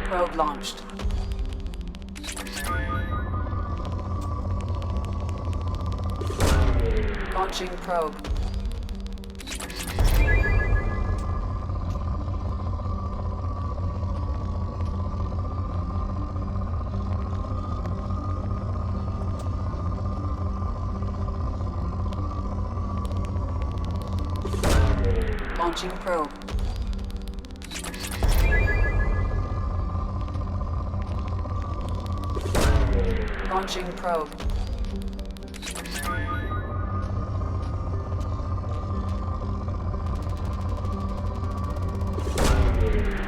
Probe launched. Launching probe. Launching probe. Launching probe.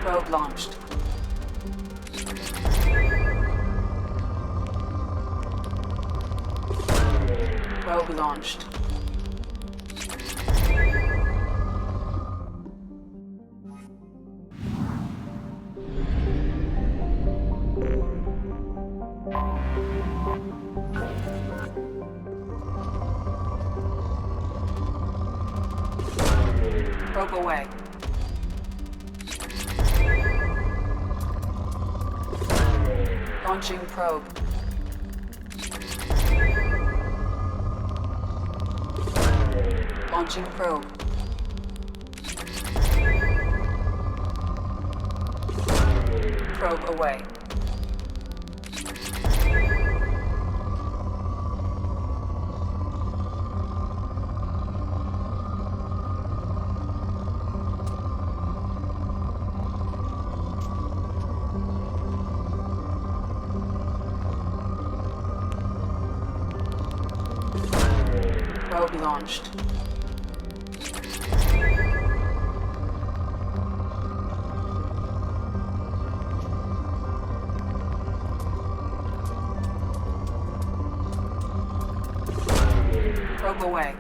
Probe launched. Probe launched. Probe away. Launching probe. Launching probe. Probe away. Probe launched. Probe away.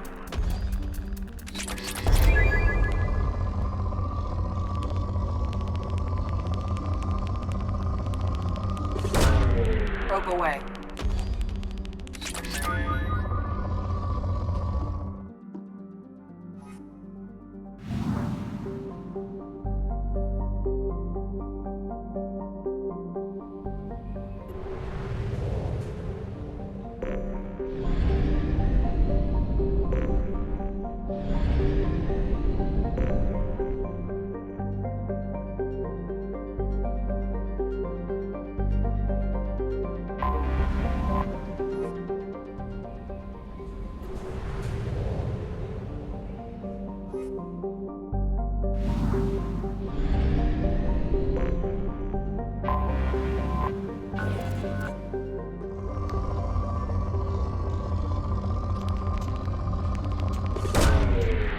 Probe away.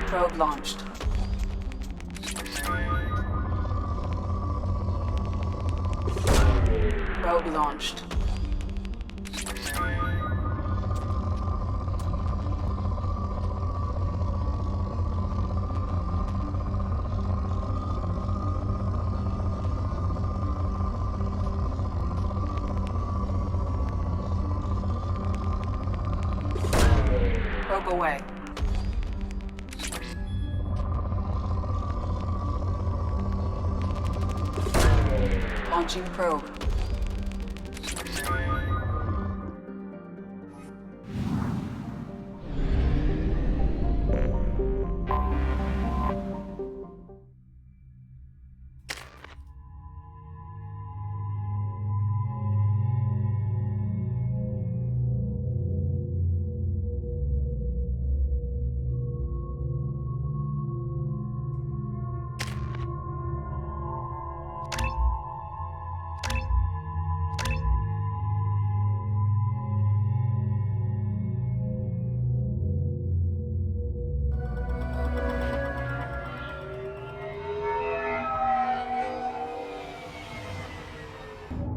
Probe launched. Probe launched. Probe away. Launching probe.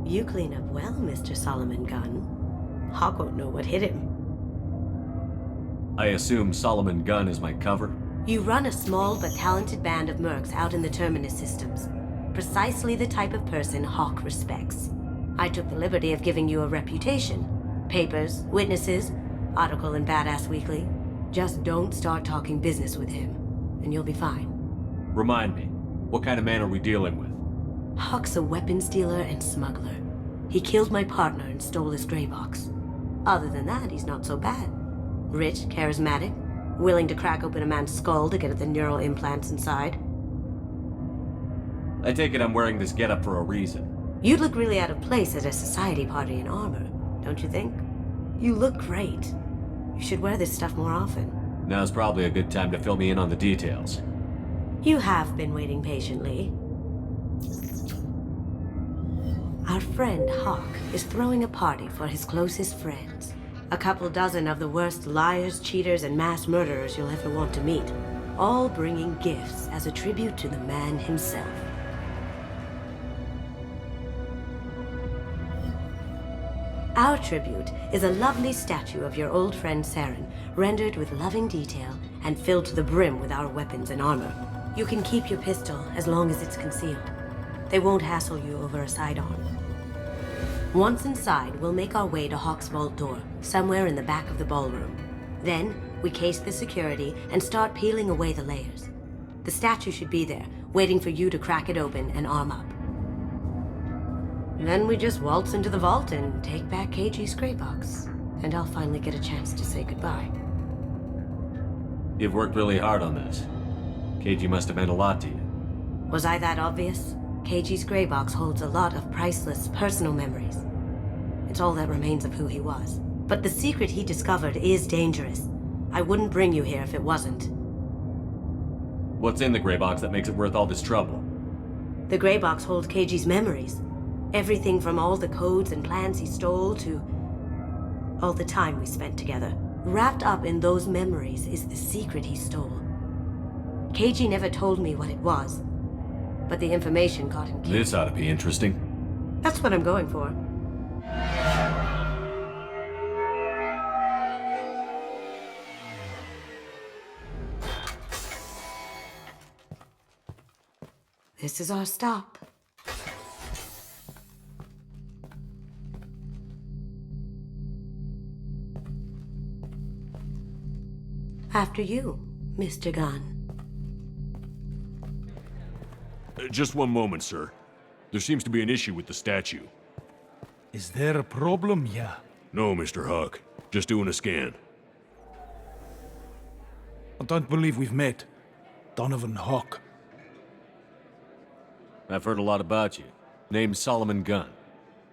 You clean up well, Mr. Solomon Gunn. Hawk won't know what hit him. I assume Solomon Gunn is my cover? You run a small but talented band of mercs out in the Terminus systems. Precisely the type of person Hawk respects. I took the liberty of giving you a reputation. Papers, witnesses, article in Badass Weekly. Just don't start talking business with him, and you'll be fine. Remind me, what kind of man are we dealing with? Hawk's a weapons dealer and smuggler. He killed my partner and stole his gray box. Other than that, he's not so bad. Rich, charismatic, willing to crack open a man's skull to get at the neural implants inside. I take it I'm wearing this getup for a reason. You'd look really out of place at a society party in armor, don't you think? You look great. You should wear this stuff more often. Now's probably a good time to fill me in on the details. You have been waiting patiently. Our friend Hawk is throwing a party for his closest friends. A couple dozen of the worst liars, cheaters, and mass murderers you'll ever want to meet. All bringing gifts as a tribute to the man himself. Our tribute is a lovely statue of your old friend Saren, rendered with loving detail and filled to the brim with our weapons and armor. You can keep your pistol as long as it's concealed. They won't hassle you over a sidearm. Once inside, we'll make our way to Hawk's vault door, somewhere in the back of the ballroom. Then, we case the security and start peeling away the layers. The statue should be there, waiting for you to crack it open and arm up. Then we just waltz into the vault and take back KG's gray box. And I'll finally get a chance to say goodbye. You've worked really hard on this. KG must have meant a lot to you. Was I that obvious? KG's gray box holds a lot of priceless personal memories. It's all that remains of who he was. But the secret he discovered is dangerous. I wouldn't bring you here if it wasn't. What's in the gray box that makes it worth all this trouble? The gray box holds KG's memories. Everything from all the codes and plans he stole to all the time we spent together. Wrapped up in those memories is the secret he stole. KG never told me what it was, but the information got him killed. This ought to be interesting. That's what I'm going for. This is our stop. After you, Mr. Gunn. Just one moment, sir. There seems to be an issue with the statue. Is there a problem here? No, Mr. Huck. Just doing a scan. I don't believe we've met. Donovan Hawk. I've heard a lot about you. Name's Solomon Gunn.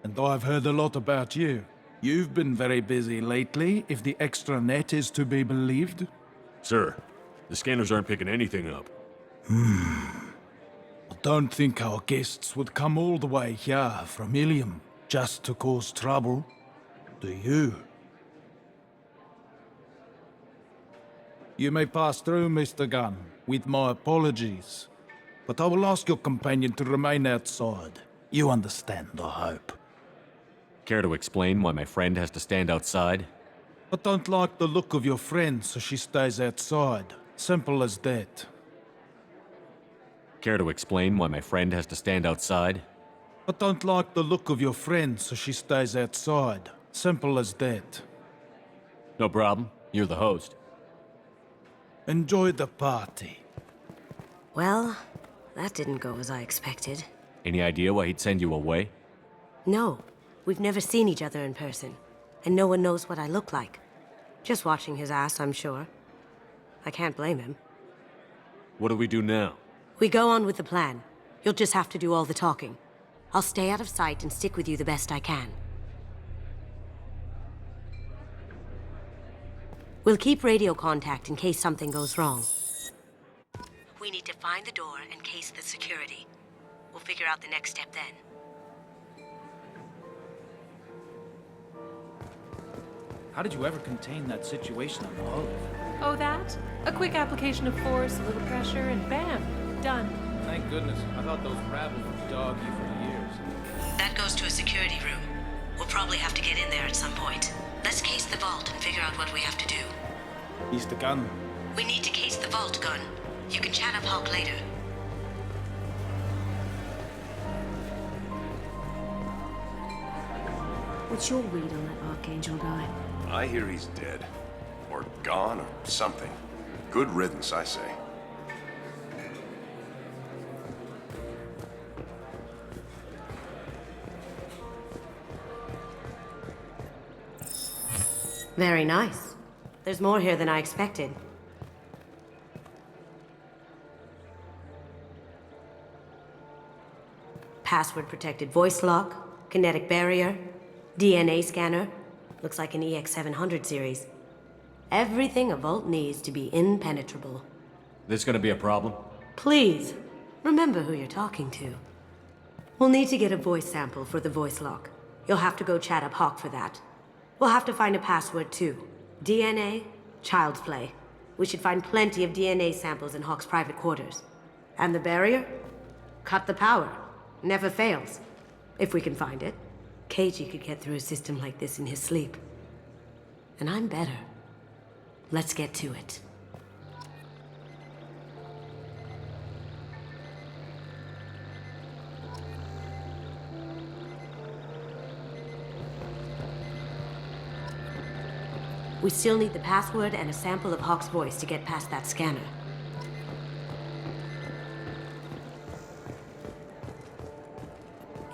And I've heard a lot about you. You've been very busy lately, if the extra net is to be believed. Sir, the scanners aren't picking anything up. I don't think our guests would come all the way here from Ilium just to cause trouble. Do you? You may pass through, Mr. Gunn, with my apologies. But I will ask your companion to remain outside. You understand, I hope. Care to explain why my friend has to stand outside? I don't like the look of your friend, so she stays outside. Simple as that. Care to explain why my friend has to stand outside? I don't like the look of your friend, so she stays outside. Simple as that. No problem. You're the host. Enjoy the party. Well, that didn't go as I expected. Any idea why he'd send you away? No, we've never seen each other in person, and no one knows what I look like. Just watching his ass, I'm sure. I can't blame him. What do we do now? We go on with the plan. You'll just have to do all the talking. I'll stay out of sight and stick with you the best I can. We'll keep radio contact in case something goes wrong. We need to find the door and case the security. We'll figure out the next step then. How did you ever contain that situation on the Olive? Oh, that? A quick application of force, a little pressure, and bam, done. Thank goodness. I thought those rabble would dog you for years. That goes to a security room. We'll probably have to get in there at some point. Let's case the vault and figure out what we have to do. Mr. Gunn. We need to case the vault, Gun. You can chat up Hawk later. What's your read on that Archangel guy? I hear he's dead. Or gone, or something. Good riddance, I say. Very nice. There's more here than I expected. Password-protected voice lock, kinetic barrier, DNA scanner. Looks like an EX700 series. Everything a vault needs to be impenetrable. This gonna be a problem? Please, remember who you're talking to. We'll need to get a voice sample for the voice lock. You'll have to go chat up Hawk for that. We'll have to find a password too. DNA, child's play. We should find plenty of DNA samples in Hawk's private quarters. And the barrier? Cut the power. Never fails. If we can find it. KG could get through a system like this in his sleep. And I'm better. Let's get to it. We still need the password and a sample of Hawk's voice to get past that scanner.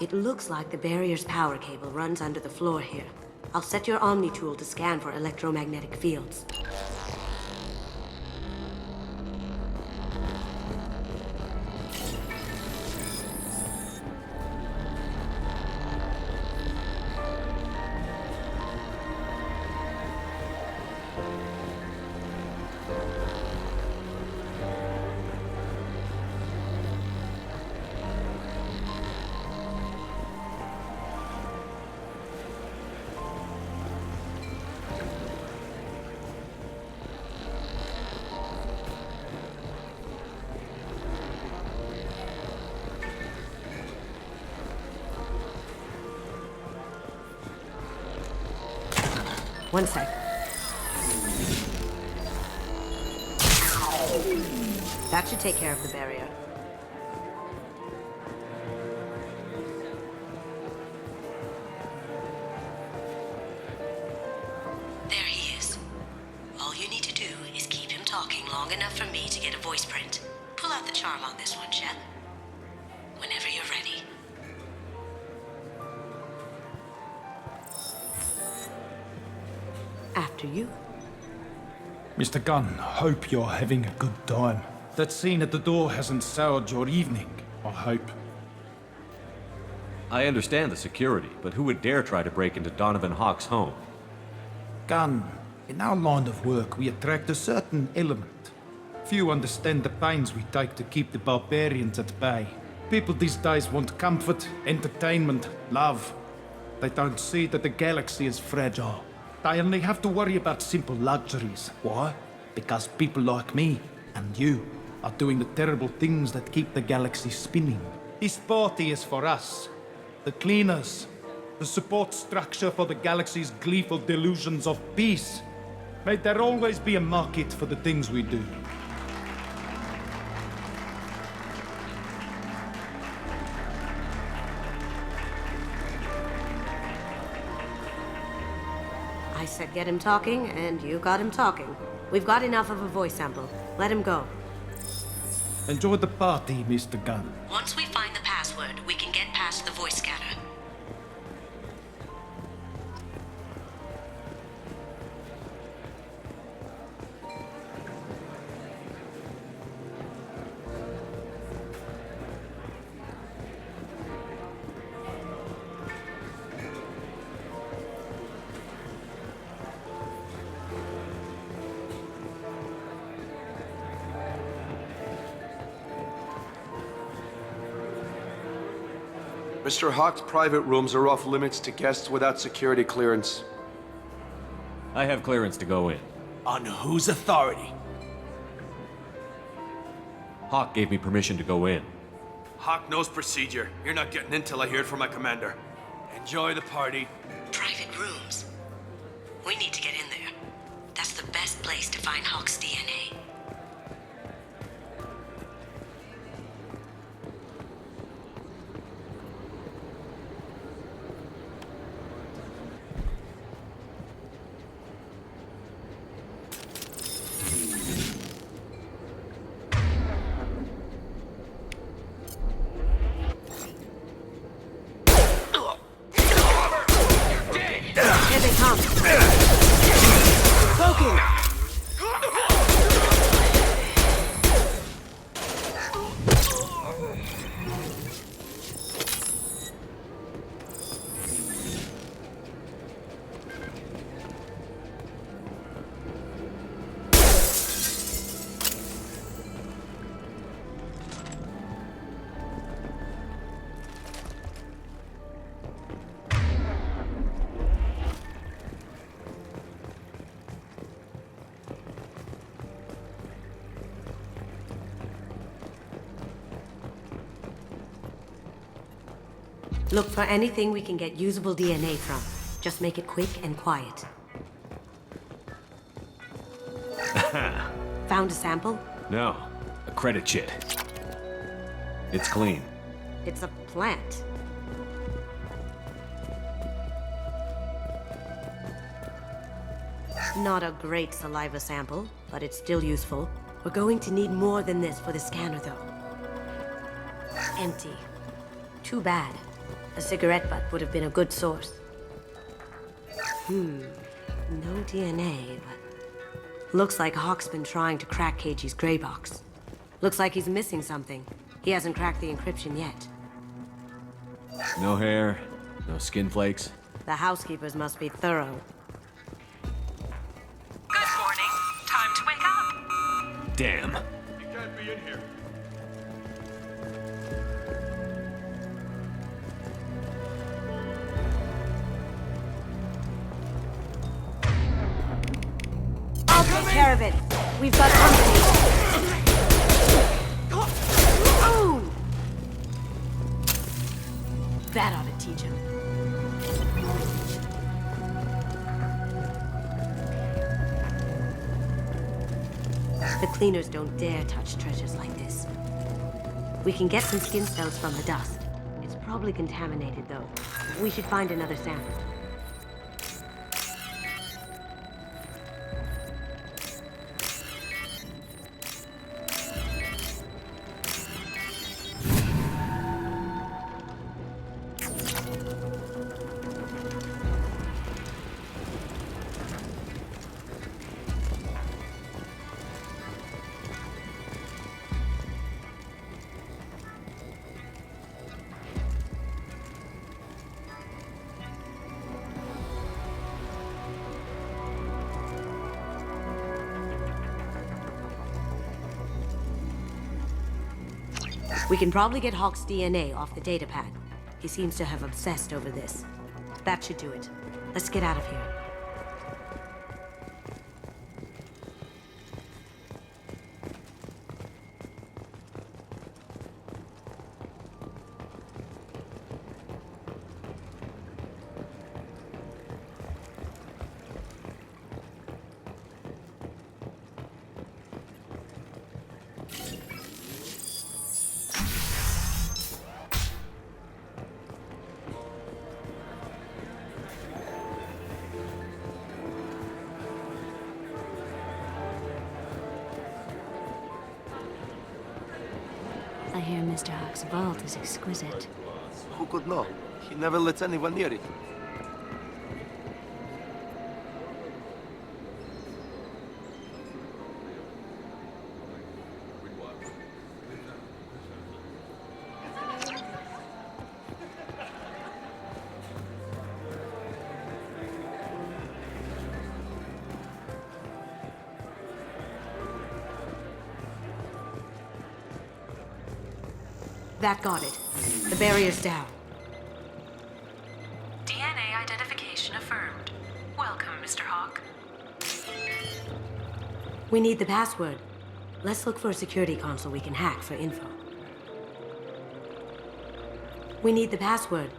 It looks like the barrier's power cable runs under the floor here. I'll set your Omni tool to scan for electromagnetic fields. One sec. That should take care of the barrier. There he is. All you need to do is keep him talking long enough for me to get a voice print. Pull out the charm on this one, Shep. Whenever you're ready. After you. Mr. Gunn, hope you're having a good time. That scene at the door hasn't soured your evening, I hope. I understand the security, but who would dare try to break into Donovan Hawk's home? Gunn, in our line of work, we attract a certain element. Few understand the pains we take to keep the barbarians at bay. People these days want comfort, entertainment, love. They don't see that the galaxy is fragile. They only have to worry about simple luxuries. Why? Because people like me and you are doing the terrible things that keep the galaxy spinning. This party is for us, the cleaners, the support structure for the galaxy's gleeful delusions of peace. May there always be a market for the things we do. I said get him talking, and you got him talking. We've got enough of a voice sample. Let him go. Enjoy the party, Mr. Gunn. Once we find the password, we can get past the voice scanner. Mr. Hawk's private rooms are off limits to guests without security clearance. I have clearance to go in. On whose authority? Hawk gave me permission to go in. Hawk knows procedure. You're not getting in till I hear it from my commander. Enjoy the party. Private rooms. We need to get in there. That's the best place to find Hawk's DNA. Here they come. Broken. Look for anything we can get usable DNA from. Just make it quick and quiet. Found a sample? No, a credit chit. It's clean. It's a plant. Not a great saliva sample, but it's still useful. We're going to need more than this for the scanner, though. Empty. Too bad. A cigarette butt would have been a good source. No DNA, but... Looks like Hawk's been trying to crack KG's gray box. Looks like he's missing something. He hasn't cracked the encryption yet. No hair, no skin flakes. The housekeepers must be thorough. Good morning. Time to wake up. Damn. You can't be in here. I'll take care of it. We've got company. Boom! That ought to teach him. The cleaners don't dare touch treasures like this. We can get some skin cells from the dust. It's probably contaminated, though. We should find another sample. We can probably get Hawk's DNA off the datapad. He seems to have obsessed over this. That should do it. Let's get out of here. I hear Mr. Hawk's vault is exquisite. Who could know? He never lets anyone near it. That got it. The barrier's down. DNA identification affirmed. Welcome, Mr. Hawk. We need the password. Let's look for a security console we can hack for info. We need the password.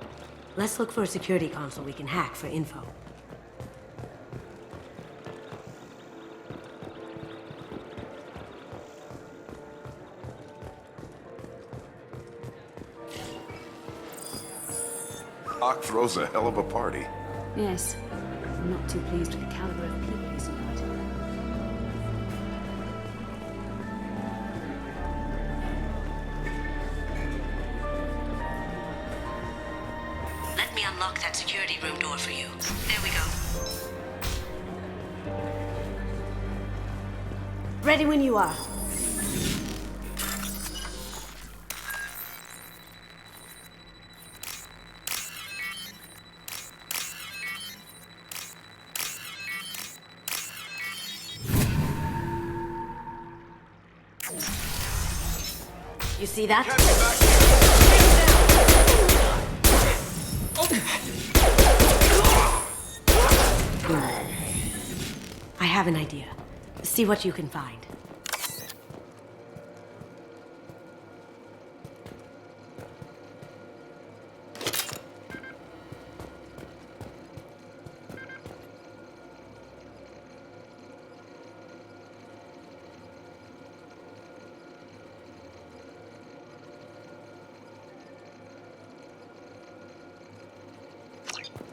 Let's look for a security console we can hack for info. Hawk throws a hell of a party. Yes. I'm not too pleased with the caliber of people he's got. Let me unlock that security room door for you. There we go. Ready when you are. You see that? I have an idea. See what you can find.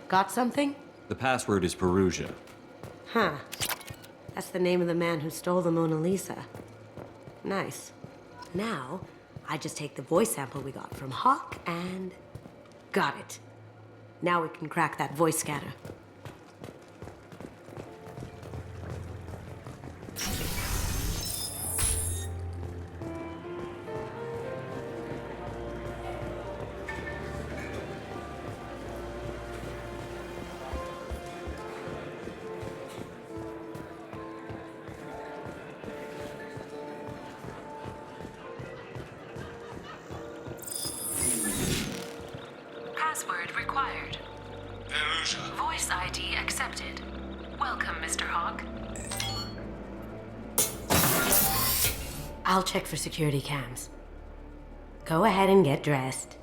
Got something? The password is Perugia. Huh. That's the name of the man who stole the Mona Lisa. Nice. Now, I just take the voice sample we got from Hawk and... got it. Now we can crack that voice scanner. Password required. Voice ID accepted. Welcome, Mr. Hawk. I'll check for security cams. Go ahead and get dressed.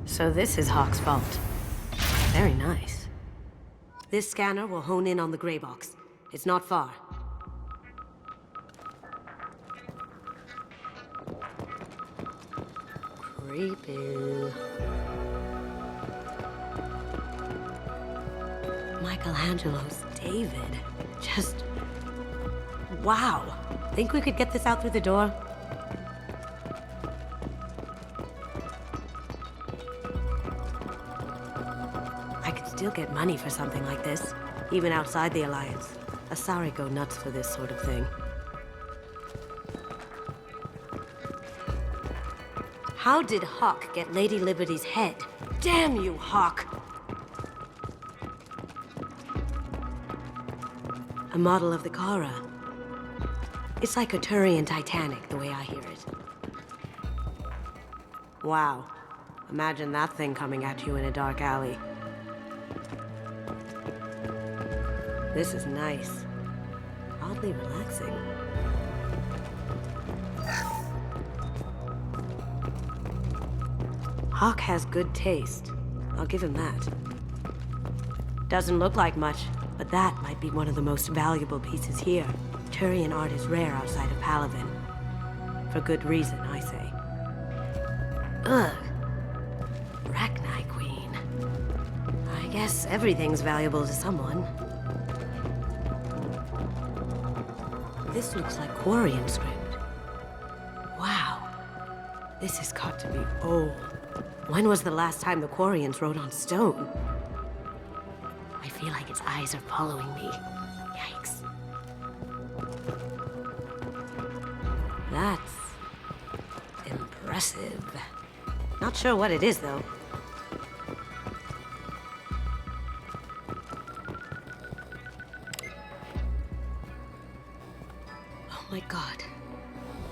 So this is Hawk's vault. Very nice. This scanner will hone in on the gray box. It's not far. Creepy. Michelangelo's David. Just... wow. Think we could get this out through the door? Still get money for something like this, even outside the Alliance. Asari go nuts for this sort of thing. How did Hawk get Lady Liberty's head? Damn you, Hawk! A model of the Kara. It's like a Turian Titanic, the way I hear it. Wow. Imagine that thing coming at you in a dark alley. This is nice. Oddly relaxing. Hawk has good taste. I'll give him that. Doesn't look like much, but that might be one of the most valuable pieces here. Turian art is rare outside of Palaven. For good reason, I say. Ugh. Rachni Queen. I guess everything's valuable to someone. This looks like Quarian script. Wow. This has got to be old. When was the last time the Quarians wrote on stone? I feel like its eyes are following me. Yikes. That's impressive. Not sure what it is, though. Oh my god.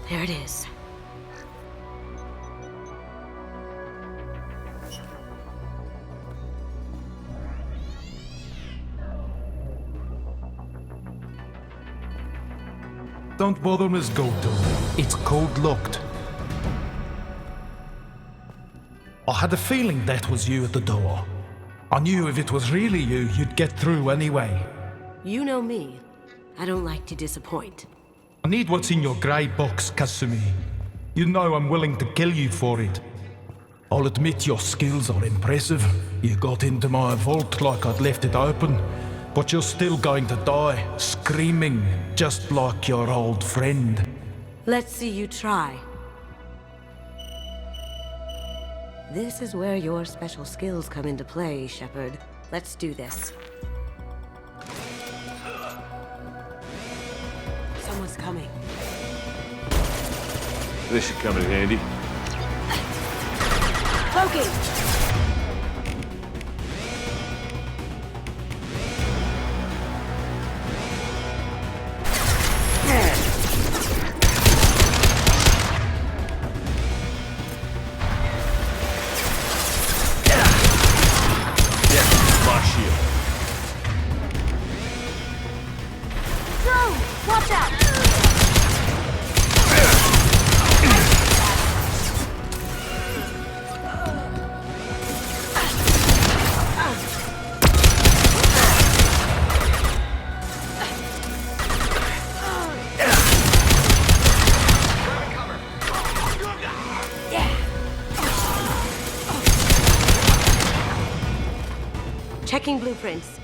There it is. Don't bother, Miss Goto. It's code-locked. I had a feeling that was you at the door. I knew if it was really you, you'd get through anyway. You know me. I don't like to disappoint. I need what's in your grey box, Kasumi. You know I'm willing to kill you for it. I'll admit your skills are impressive. You got into my vault like I'd left it open. But you're still going to die, screaming, just like your old friend. Let's see you try. This is where your special skills come into play, Shepard. Let's do this. Someone's coming. This should come in handy. Loki! Checking blueprints.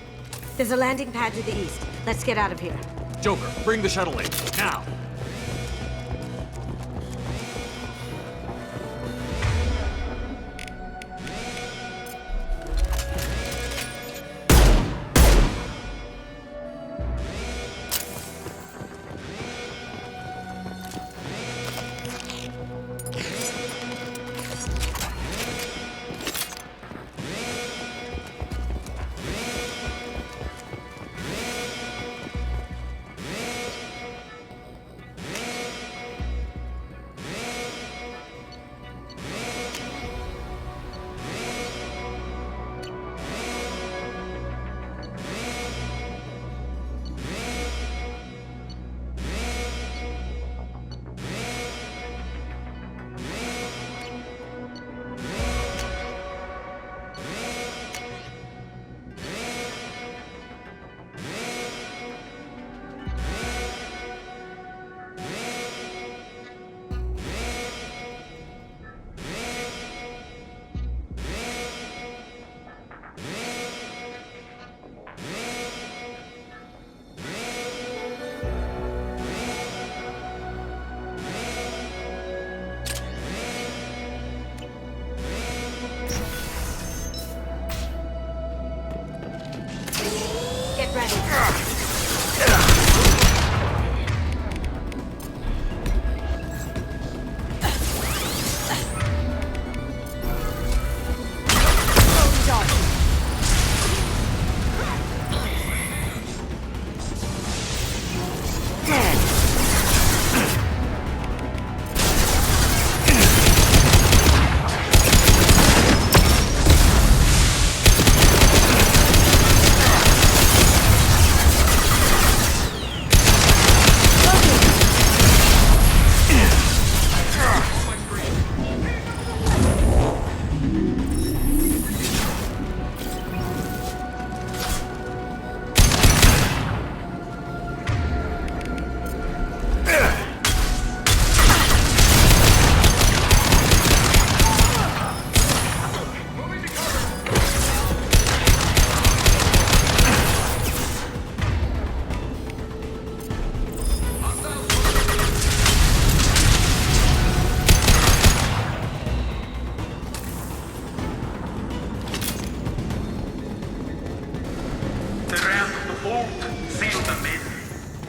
There's a landing pad to the east. Let's get out of here. Joker, bring the shuttle in, now!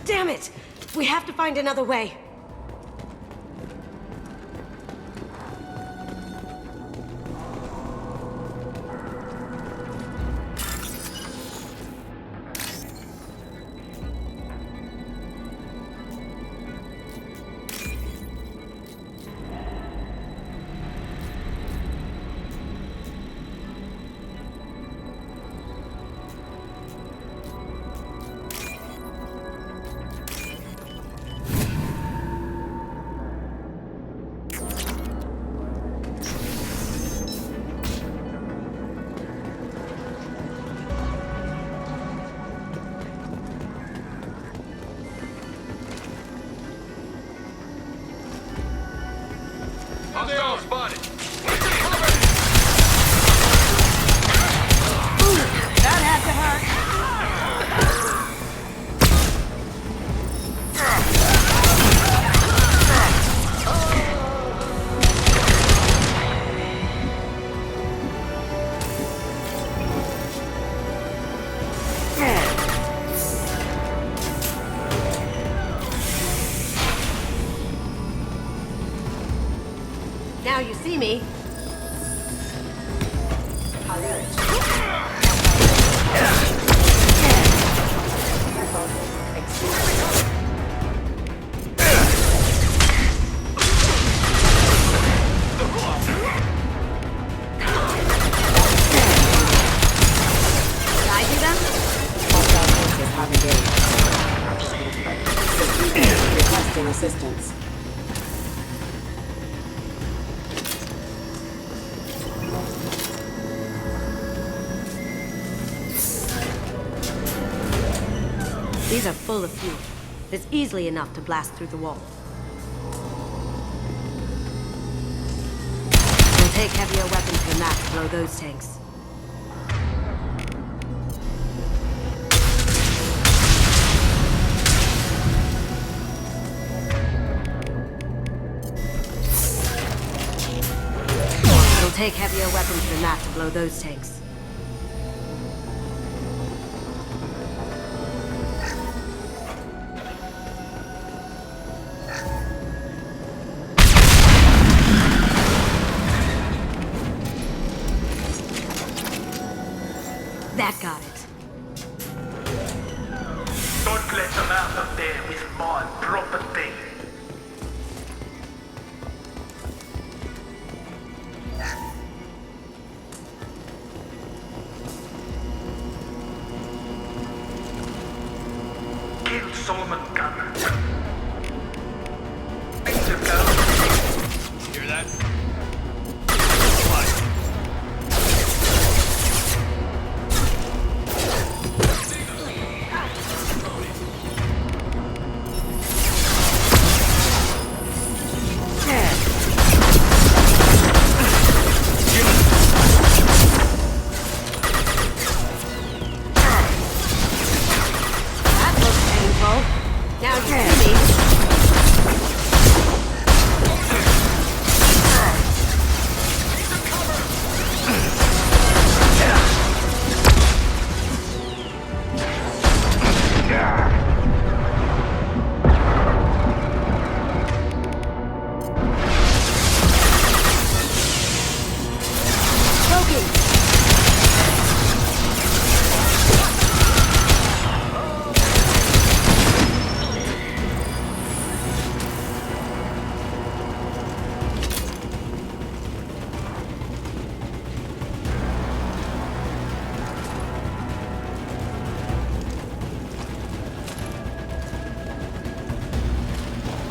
Damn it! We have to find another way. Hostile spotted. That had to hurt. Now you see me. Requesting assistance. These are full of fuel. It's easily enough to blast through the wall. We'll take heavier weapons than that to blow those tanks. We'll take heavier weapons than that to blow those tanks. That got it. Don't let them out of there with my property. Kill Solomon Gunn. Hear that? Now you see me.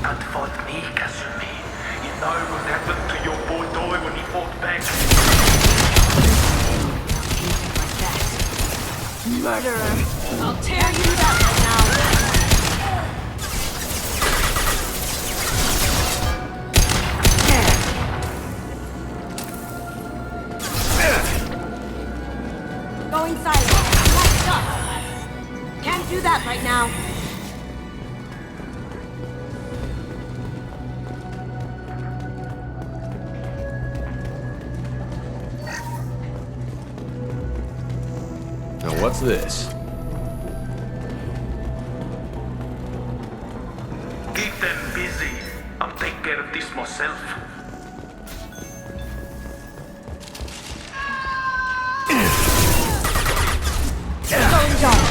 Don't fight me, Kasumi. You know what happened to your boy Doi when he fought back. Murderer! I'll tear you up now! Going silent. Let's up. Can't do that right now. Now what's this? Keep them busy. I'll take care of this myself. Going down.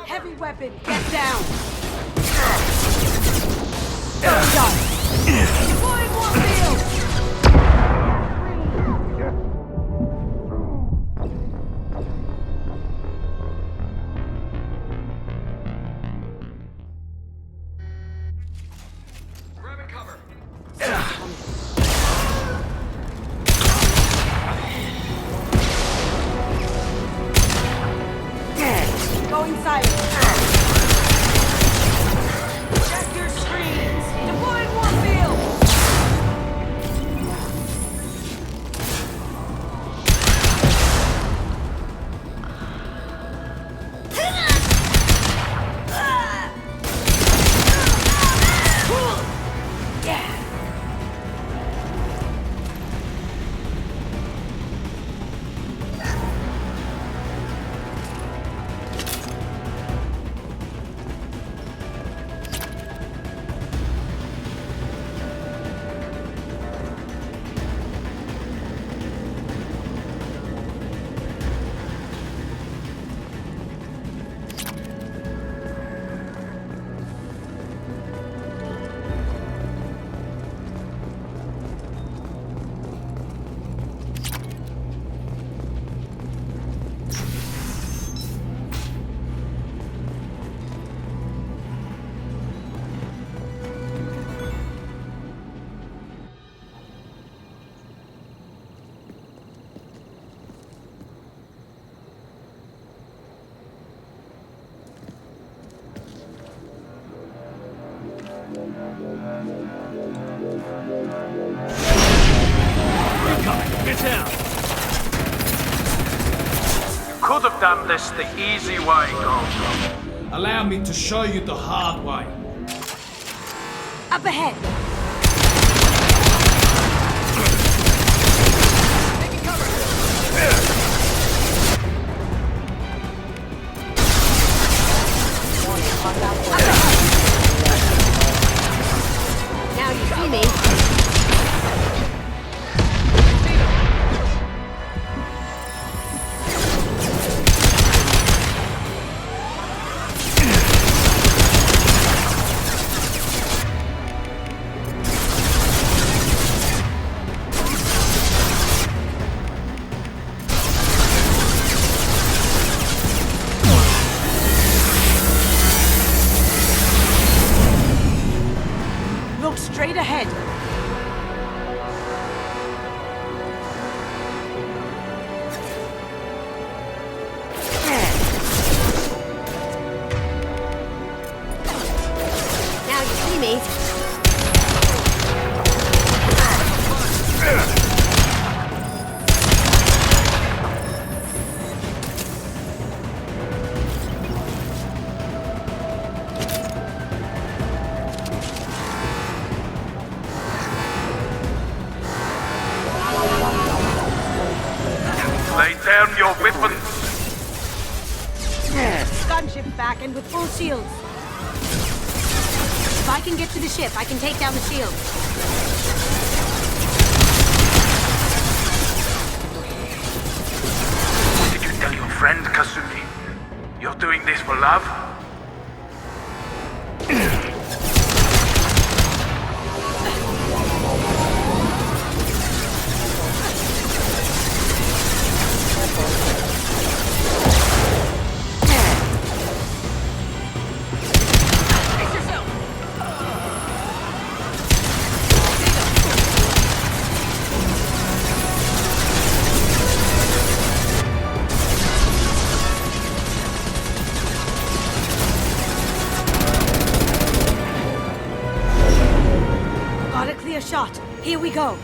Heavy weapon, get down! Going down! Deploying warfield! Grabbing cover. Going silent. Check your screens. Deploying warfield. Yeah. Get down! Could have done this the easy way, Gold. Allow me to show you the hard way. Up ahead. Now you see me. Look straight ahead. Now you see me. Lay down your weapons. Gunship back and with full shields. If I can get to the ship, I can take down the shield. Did you tell your friend, Kasumi? You're doing this for love? Got a clear shot. Here we go.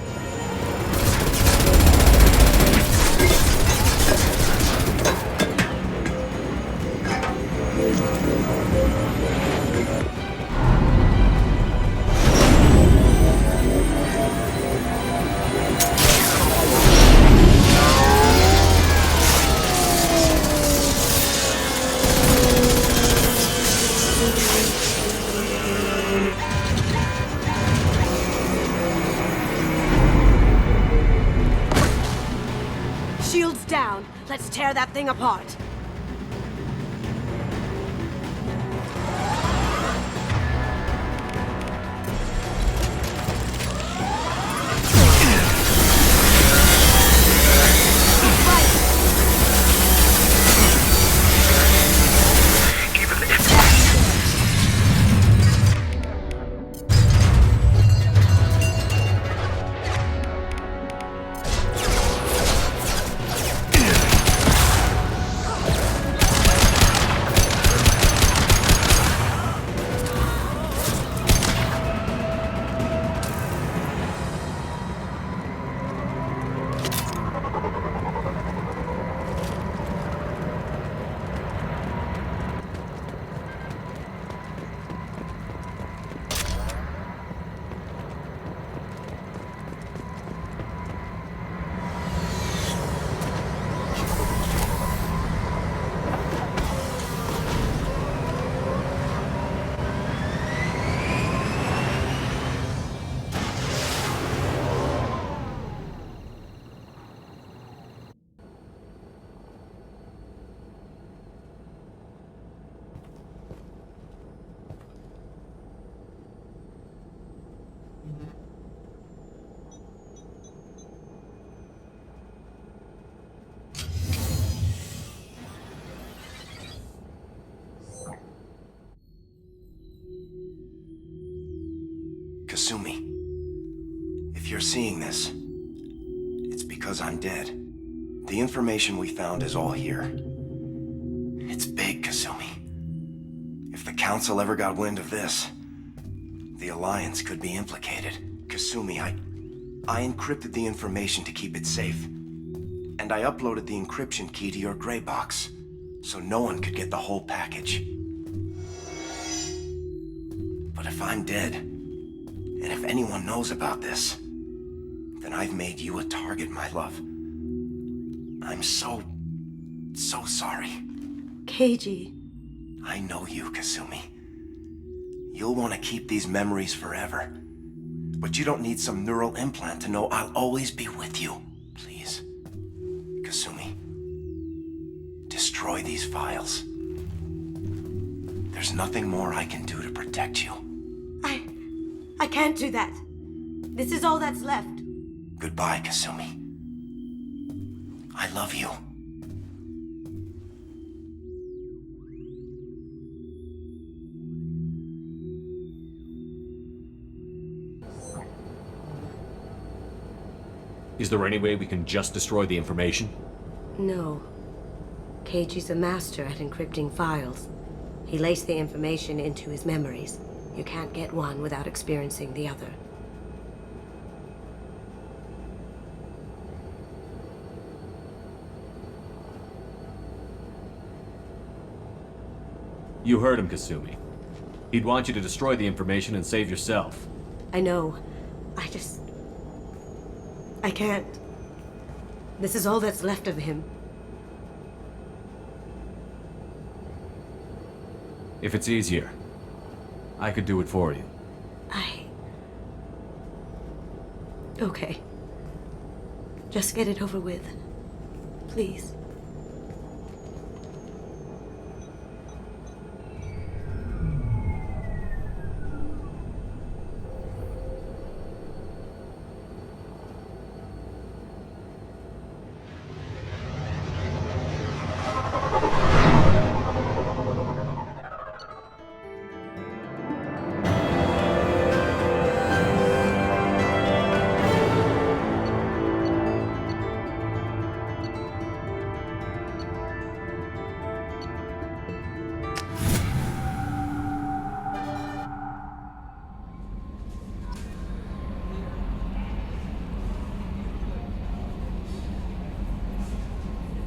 down. Let's tear that thing apart. Kasumi, if you're seeing this, it's because I'm dead. The information we found is all here. It's big, Kasumi. If the Council ever got wind of this, the Alliance could be implicated. Kasumi, I encrypted the information to keep it safe. And I uploaded the encryption key to your gray box, so no one could get the whole package. But if I'm dead, and if anyone knows about this, then I've made you a target, my love. I'm so sorry. Keiji. I know you, Kasumi. You'll want to keep these memories forever. But you don't need some neural implant to know I'll always be with you. Please, Kasumi, destroy these files. There's nothing more I can do to protect you. I can't do that. This is all that's left. Goodbye, Kasumi. I love you. Is there any way we can just destroy the information? No. Keiji's a master at encrypting files. He laced the information into his memories. You can't get one without experiencing the other. You heard him, Kasumi. He'd want you to destroy the information and save yourself. I know. I can't. This is all that's left of him. If it's easier, I could do it for you. Okay. Just get it over with. Please.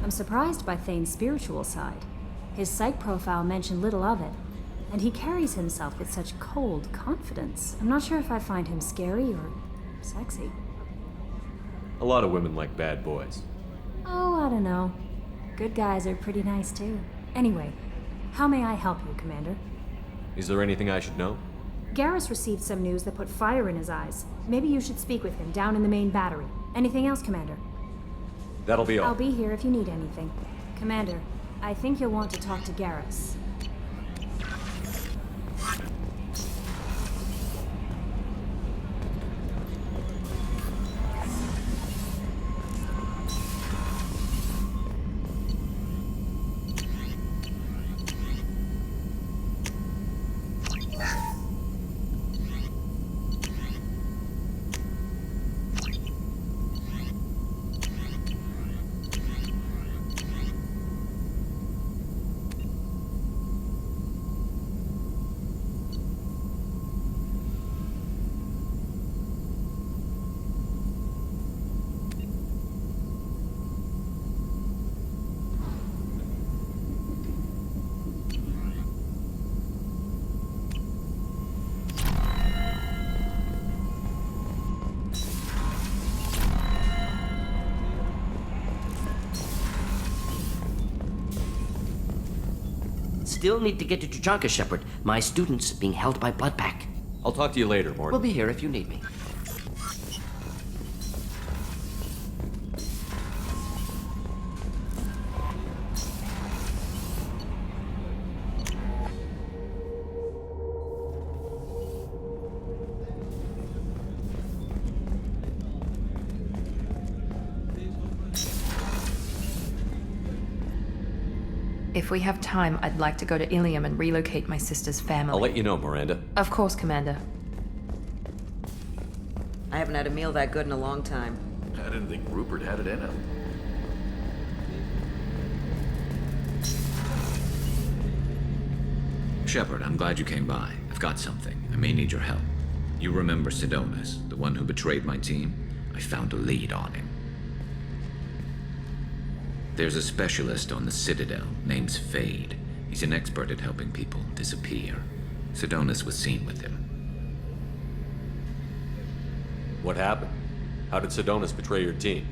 I'm surprised by Thane's spiritual side. His psych profile mentioned little of it, and he carries himself with such cold confidence. I'm not sure if I find him scary or sexy. A lot of women like bad boys. Oh, I don't know. Good guys are pretty nice too. Anyway, how may I help you, Commander? Is there anything I should know? Garrus received some news that put fire in his eyes. Maybe you should speak with him down in the main battery. Anything else, Commander? That'll be all. I'll be here if you need anything. Commander, I think you'll want to talk to Garrus. Still need to get to Tuchanka, Shepard. My student's being held by Bloodpack. I'll talk to you later, Morton. We'll be here if you need me. If we have time, I'd like to go to Ilium and relocate my sister's family. I'll let you know, Miranda. Of course, Commander. I haven't had a meal that good in a long time. I didn't think Rupert had it in him. Shepard, I'm glad you came by. I've got something. I may need your help. You remember Sidonus, the one who betrayed my team? I found a lead on him. There's a specialist on the Citadel named Fade. He's an expert at helping people disappear. Sidonus was seen with him. What happened? How did Sidonus betray your team?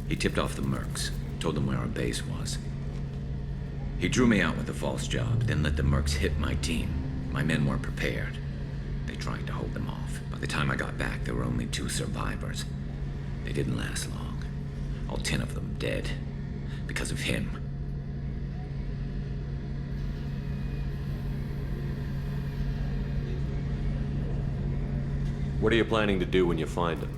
He tipped off the Mercs, told them where our base was. He drew me out with a false job, then let the Mercs hit my team. My men weren't prepared. They tried to hold them off. By the time I got back, there were only 2 survivors. They didn't last long. All 10 of them dead. Because of him. What are you planning to do when you find him?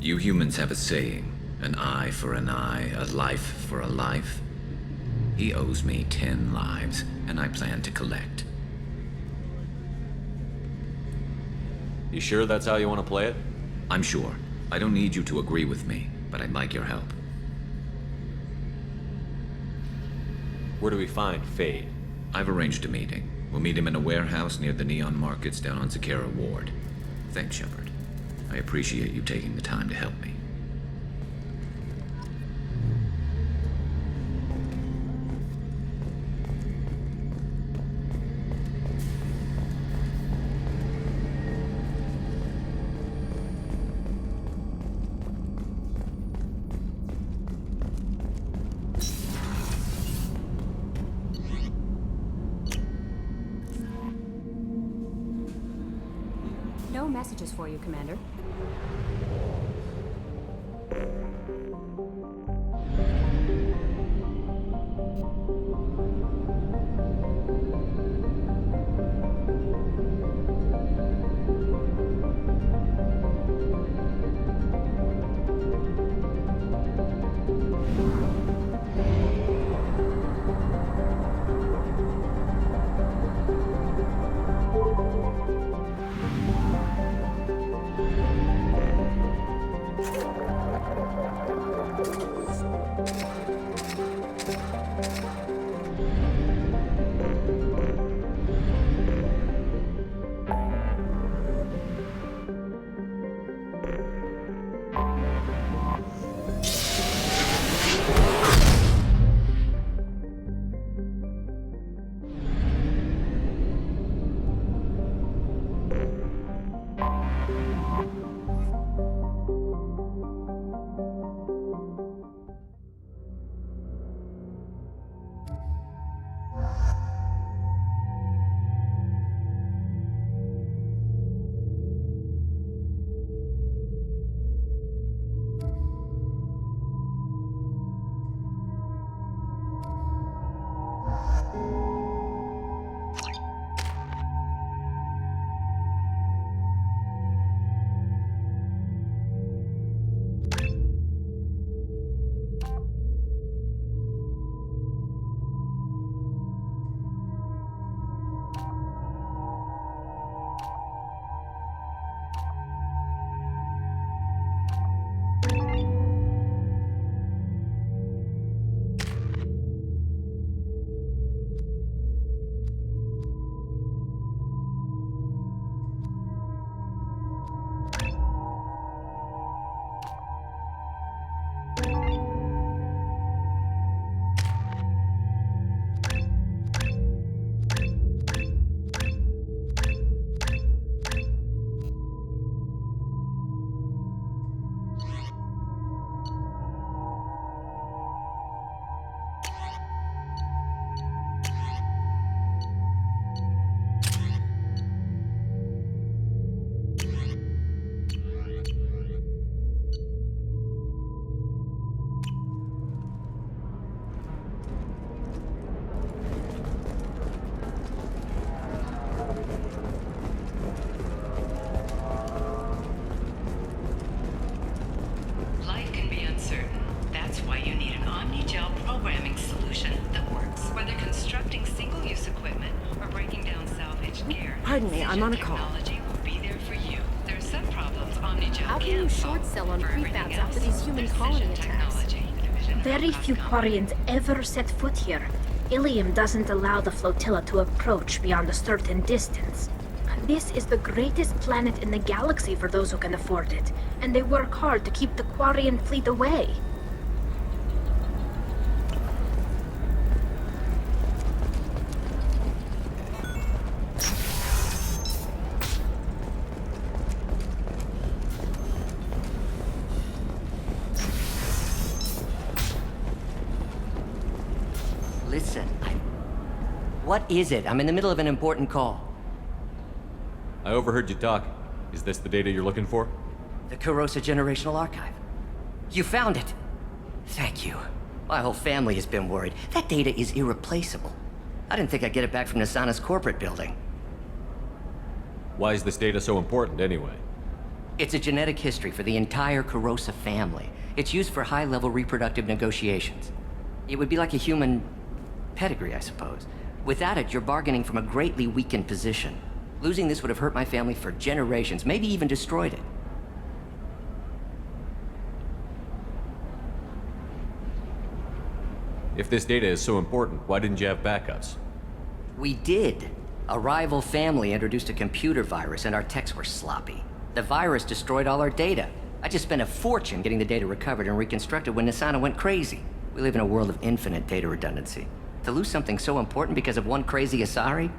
You humans have a saying. An eye for an eye, a life for a life. He owes me 10 lives, and I plan to collect. You sure that's how you want to play it? I'm sure. I don't need you to agree with me, but I'd like your help. Where do we find Fade? I've arranged a meeting. We'll meet him in a warehouse near the Neon Markets down on Zakera Ward. Thanks, Shepard. I appreciate you taking the time to help me. No messages for you, Commander. programming solution that works. Whether constructing single-use equipment or breaking down salvaged gear, Pardon me, I'm on a call. technology will be there for you. There are some problems Omnigel How can you short sell on prefabs after these human colony attacks? Very few Quarians ever set foot here. Ilium doesn't allow the flotilla to approach beyond a certain distance. This is the greatest planet in the galaxy for those who can afford it, and they work hard to keep the Quarian fleet away. Listen, what is it? I'm in the middle of an important call. I overheard you talking. Is this the data you're looking for? The Kurosa Generational Archive. You found it! Thank you. My whole family has been worried. That data is irreplaceable. I didn't think I'd get it back from Nasana's corporate building. Why is this data so important, anyway? It's a genetic history for the entire Kurosa family. It's used for high-level reproductive negotiations. It would be like a human pedigree, I suppose. Without it, you're bargaining from a greatly weakened position. Losing this would have hurt my family for generations, maybe even destroyed it. If this data is so important, why didn't you have backups? We did. A rival family introduced a computer virus and our techs were sloppy. The virus destroyed all our data. I just spent a fortune getting the data recovered and reconstructed when Nasana went crazy. We live in a world of infinite data redundancy. To lose something so important because of one crazy Asari?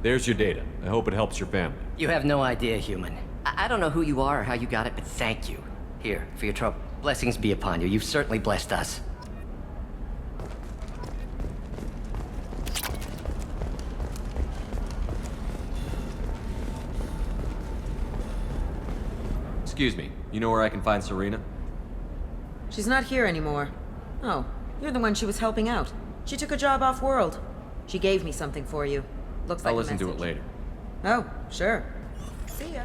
There's your data. I hope it helps your family. You have no idea, human. I don't know who you are or how you got it, but thank you. Here, for your trouble. Blessings be upon you. You've certainly blessed us. Excuse me, you know where I can find Serena? She's not here anymore. Oh, you're the one she was helping out. She took a job off-world. She gave me something for you. Looks like I'll a listen to it message. later. Oh, sure. See ya.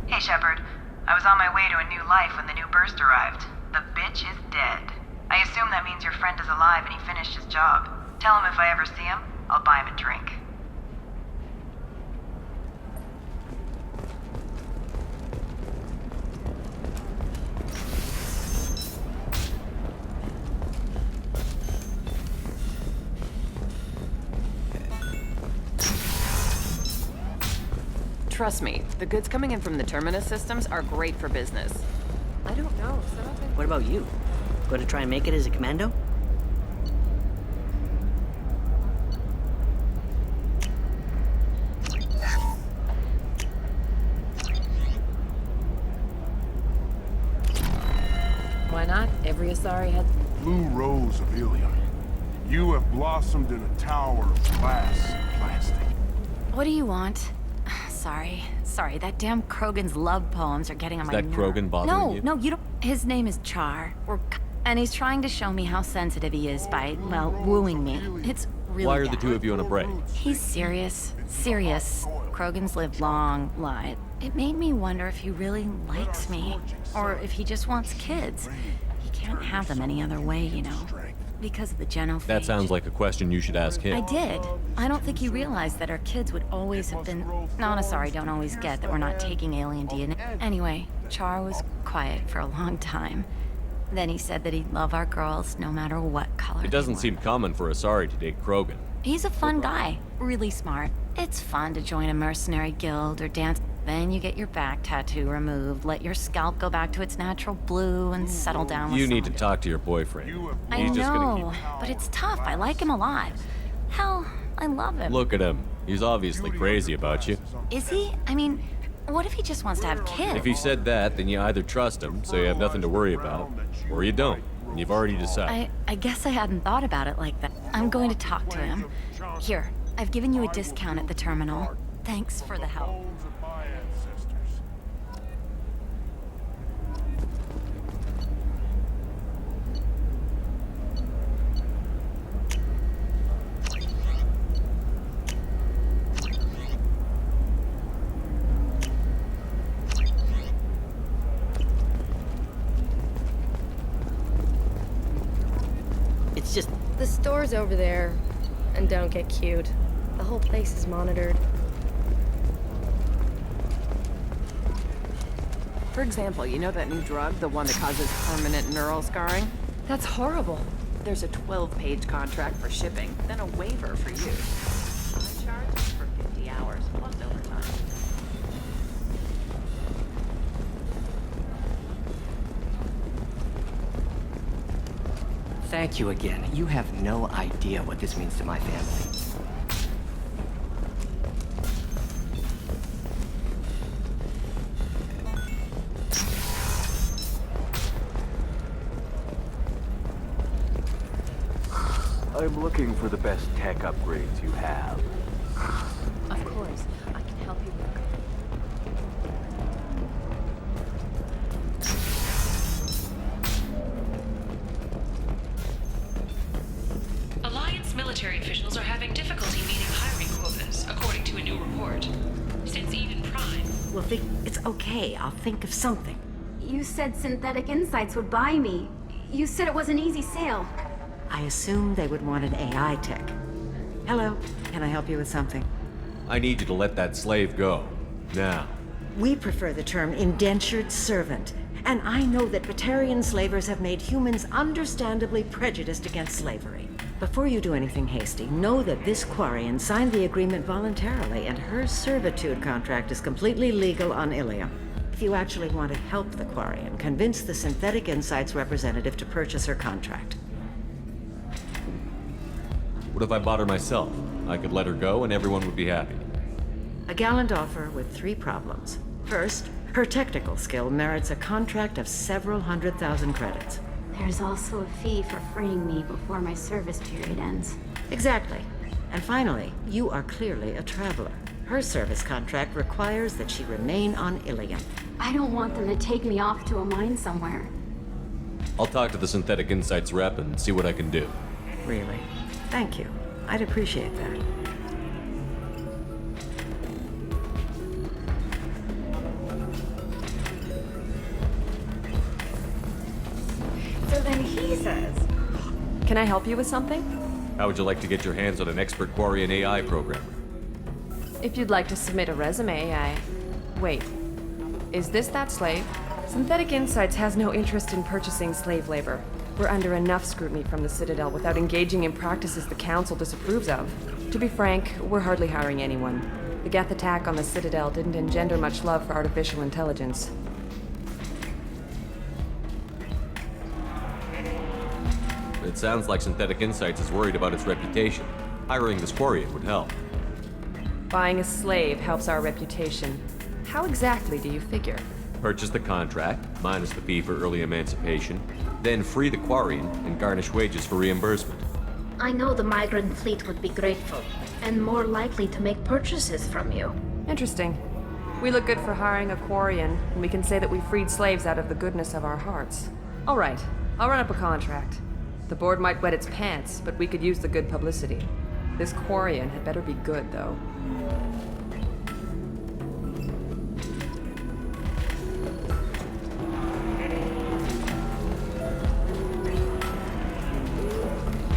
Hey, Shepard. I was on my way to a new life when the new burst arrived. The bitch is dead. I assume that means your friend is alive and he finished his job. Tell him if I ever see him, I'll buy him a drink. Trust me, the goods coming in from the Terminus systems are great for business. I don't know. What about you? Going to try and make it as a commando? Why not? Every Asari had... Blue rose of Ilium. You have blossomed in a tower of glass and plastic. What do you want? Sorry, that damn Krogan's love poems are getting on my nerves. Is that Krogan bothering you? No, you don't. His name is Char. And he's trying to show me how sensitive he is by, well, wooing me. It's really Why are the bad. two of you on a break? He's serious. Krogans live long lives. It made me wonder if he really likes me, or if he just wants kids. He can't have them any other way, you know, because of the genophage. That sounds like a question you should ask him. I did. I don't think he realized that our kids would always have been... Non-Asari don't always get that we're not taking alien DNA. Anyway, Char was quiet for a long time. Then he said that he'd love our girls no matter what color. It doesn't seem common for Asari to date Krogan. He's a fun guy, really smart. It's fun to join a mercenary guild or dance. Then you get your back tattoo removed, let your scalp go back to its natural blue, and settle down with You need to someone. talk to your boyfriend. I He's just gonna know, but it's tough. I like him a lot. Hell, I love him. Look at him. He's obviously crazy about you. Is he? I mean, what if he just wants to have kids? If he said that, then you either trust him, so you have nothing to worry about, or you don't, and you've already decided. I guess I hadn't thought about it like that. I'm going to talk to him. Here, I've given you a discount at the terminal. Thanks for the help. The store's over there. And don't get cute. The whole place is monitored. For example, you know that new drug, the one that causes permanent neural scarring? That's horrible. There's a 12-page contract for shipping, then a waiver for use. My charge is for 50 hours, plus overtime. Thank you again. You have no idea what this means to my family. I'm looking for the best tech upgrades you have. Of course, I can help you with Alliance military officials are having difficulty meeting hiring quotas, according to a new report. Since Eden Prime... Well, it's okay. I'll think of something. You said Synthetic Insights would buy me. You said it was an easy sale. I assumed they would want an AI tech. Hello, can I help you with something? I need you to let that slave go. Now. We prefer the term indentured servant. And I know that Batarian slavers have made humans understandably prejudiced against slavery. Before you do anything hasty, know that this Quarian signed the agreement voluntarily, and her servitude contract is completely legal on Ilium. If you actually want to help the Quarian, convince the Synthetic Insights representative to purchase her contract. What if I bought her myself? I could let her go and everyone would be happy. A gallant offer with 3 problems. First, her technical skill merits a contract of several 100,000 credits. There's also a fee for freeing me before my service period ends. Exactly. And finally, you are clearly a traveler. Her service contract requires that she remain on Ilium. I don't want them to take me off to a mine somewhere. I'll talk to the Synthetic Insights rep and see what I can do. Really? Thank you. I'd appreciate that. So then he says... Can I help you with something? How would you like to get your hands on an expert Quarian AI programmer? If you'd like to submit a resume, Wait. Is this that slave? Synthetic Insights has no interest in purchasing slave labor. We're under enough scrutiny from the Citadel without engaging in practices the Council disapproves of. To be frank, we're hardly hiring anyone. The Geth attack on the Citadel didn't engender much love for artificial intelligence. It sounds like Synthetic Insights is worried about its reputation. Hiring this Quarian would help. Buying a slave helps our reputation. How exactly do you figure? Purchase the contract, minus the fee for early emancipation, then free the Quarian and garnish wages for reimbursement. I know the migrant fleet would be grateful, and more likely to make purchases from you. Interesting. We look good for hiring a Quarian, and we can say that we freed slaves out of the goodness of our hearts. All right, I'll run up a contract. The board might wet its pants, but we could use the good publicity. This Quarian had better be good, though.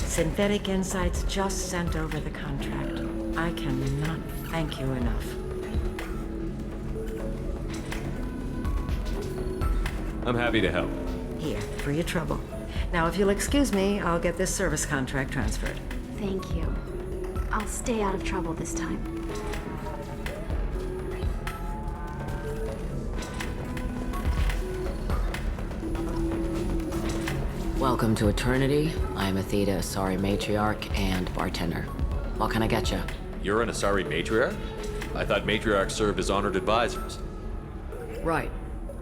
Synthetic Insights just sent over the contract. I cannot thank you enough. I'm happy to help. Here, for your trouble. Now, if you'll excuse me, I'll get this service contract transferred. Thank you. I'll stay out of trouble this time. Welcome to Eternity. I'm Athena, Asari matriarch and bartender. What can I get you? You're an Asari matriarch? I thought matriarchs served as honored advisors. Right.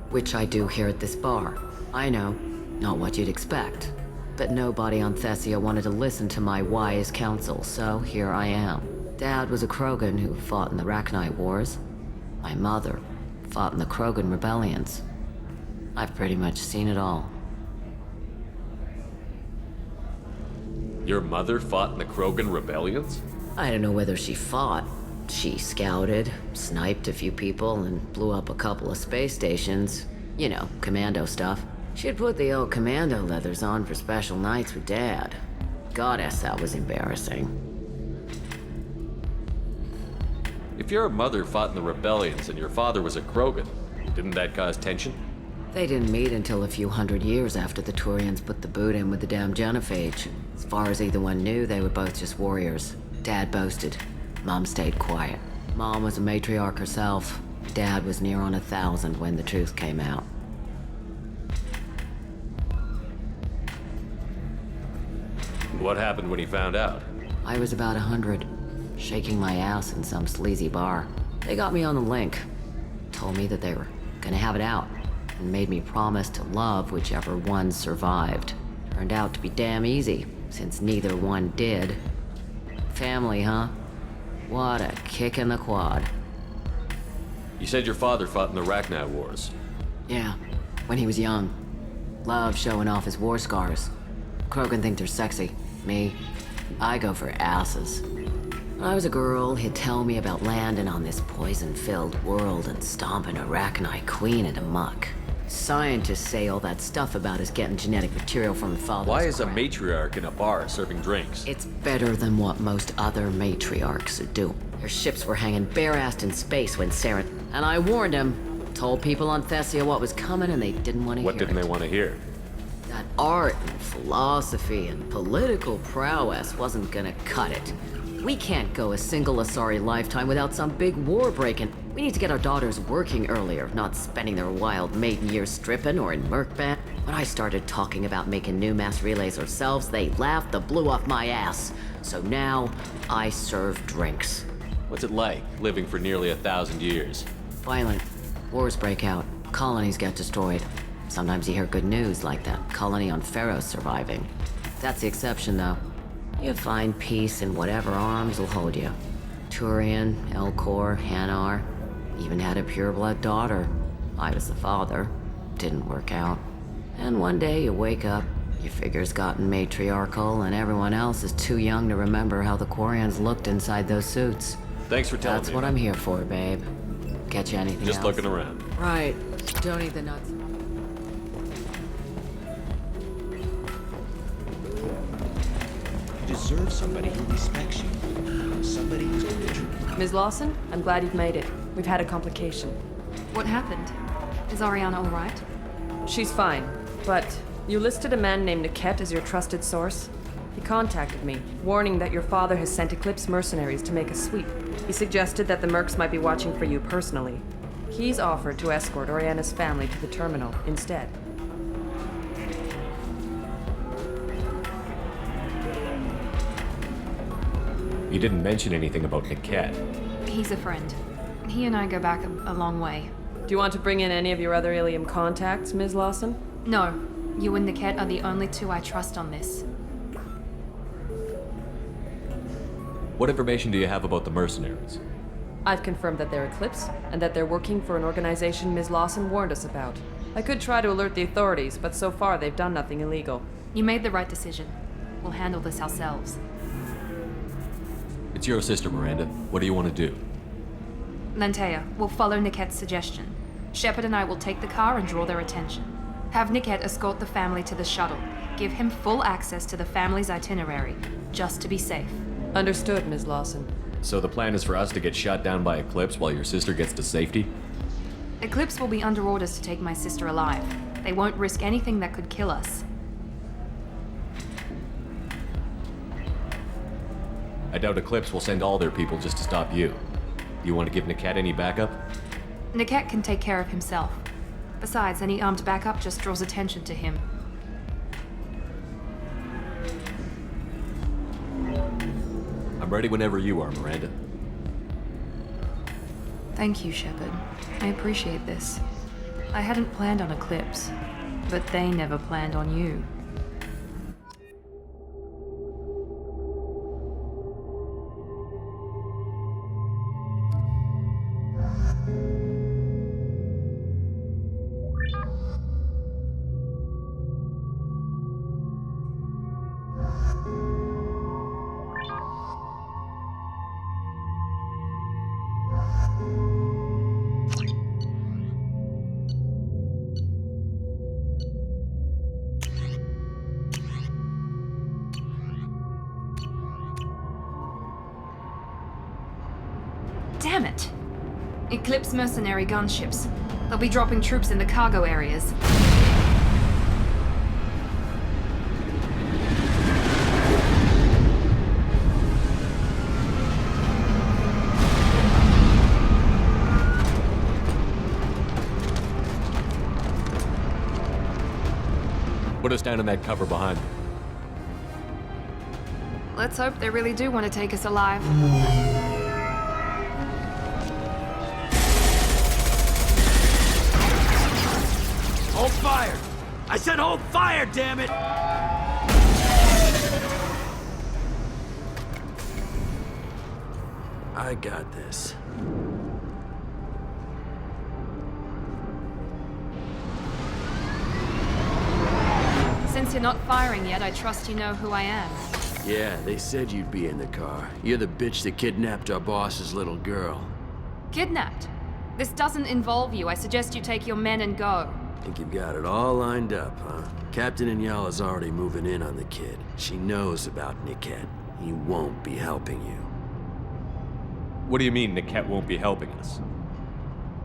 Which I do here at this bar. I know, not what you'd expect. But nobody on Thessia wanted to listen to my wise counsel, so here I am. Dad was a Krogan who fought in the Rachni Wars. My mother fought in the Krogan rebellions. I've pretty much seen it all. Your mother fought in the Krogan rebellions? I don't know whether she fought. She scouted, sniped a few people, and blew up a couple of space stations. You know, commando stuff. She'd put the old commando leathers on for special nights with Dad. goddess, that was embarrassing. If your mother fought in the rebellions and your father was a Krogan, didn't that cause tension? They didn't meet until a few hundred years after the Turians put the boot in with the damn genophage. As far as either one knew, they were both just warriors. Dad boasted. Mom stayed quiet. Mom was a matriarch herself. Dad was near on 1,000 when the truth came out. What happened when he found out? I was about 100, shaking my ass in some sleazy bar. They got me on the link. Told me that they were gonna have it out, and made me promise to love whichever one survived. Turned out to be damn easy, since neither one did. Family, huh? What a kick in the quad. You said your father fought in the Rachni Wars. Yeah, when he was young. Loved showing off his war scars. Krogan think they're sexy. Me, I go for asses. When I was a girl, he'd tell me about landing on this poison-filled world and stomping a Rachni queen into muck. Scientists say all that stuff about us getting genetic material from father's Why is a crap. matriarch in a bar serving drinks? It's better than what most other matriarchs would do. Their ships were hanging bare-assed in space when Saren... And I warned him. Told people on Thessia what was coming and they didn't want to hear What didn't it. they want to hear? That art and philosophy and political prowess wasn't gonna cut it. We can't go a single Asari lifetime without some big war breaking. We need to get our daughters working earlier, not spending their wild maiden years stripping or in Merkbat. When I started talking about making new mass relays ourselves, they laughed the blue off my ass. So now, I serve drinks. What's it like, living for nearly 1,000 years? Violent. Wars break out. Colonies get destroyed. Sometimes you hear good news, like that colony on Pharaoh surviving. That's the exception, though. You find peace in whatever arms will hold you. Turian, Elcor, Hanar. Even had a pureblood daughter. I was the father. Didn't work out. And one day you wake up, your figure's gotten matriarchal, and everyone else is too young to remember how the Quarians looked inside those suits. Thanks for telling me. That's what I'm here for, babe. Get you anything Just else? looking around. Right. Don't eat the nuts. You deserve somebody who respects you. Somebody who's going to treat Ms. Lawson, I'm glad you've made it. We've had a complication. What happened? Is Ariana all right? She's fine, but you listed a man named Niket as your trusted source. He contacted me, warning that your father has sent Eclipse mercenaries to make a sweep. He suggested that the Mercs might be watching for you personally. He's offered to escort Oriana's family to the terminal instead. You didn't mention anything about Niket. He's a friend. He and I go back a long way. Do you want to bring in any of your other Ilium contacts, Ms. Lawson? No. You and Niket are the only two I trust on this. What information do you have about the mercenaries? I've confirmed that they're Eclipse, and that they're working for an organization Ms. Lawson warned us about. I could try to alert the authorities, but so far they've done nothing illegal. You made the right decision. We'll handle this ourselves. It's your sister, Miranda. What do you want to do? Lantea, we'll follow Niket's suggestion. Shepard and I will take the car and draw their attention. Have Niket escort the family to the shuttle. Give him full access to the family's itinerary, just to be safe. Understood, Ms. Lawson. So the plan is for us to get shot down by Eclipse while your sister gets to safety? Eclipse will be under orders to take my sister alive. They won't risk anything that could kill us. I doubt Eclipse will send all their people just to stop you. You want to give Niket any backup? Niket can take care of himself. Besides, any armed backup just draws attention to him. I'm ready whenever you are, Miranda. Thank you, Shepard. I appreciate this. I hadn't planned on Eclipse, but they never planned on you. Damn it! Eclipse mercenary gunships. They'll be dropping troops in the cargo areas. Put us down in that cover behind them. Let's hope they really do want to take us alive. Hold fire! I said hold fire, damn it! I got this. Since you're not firing yet, I trust you know who I am. Yeah, they said you'd be in the car. You're the bitch that kidnapped our boss's little girl. Kidnapped? This doesn't involve you. I suggest you take your men and go. Think you've got it all lined up, huh? Captain Inyala's already moving in on the kid. She knows about Niket. He won't be helping you. What do you mean Niket won't be helping us?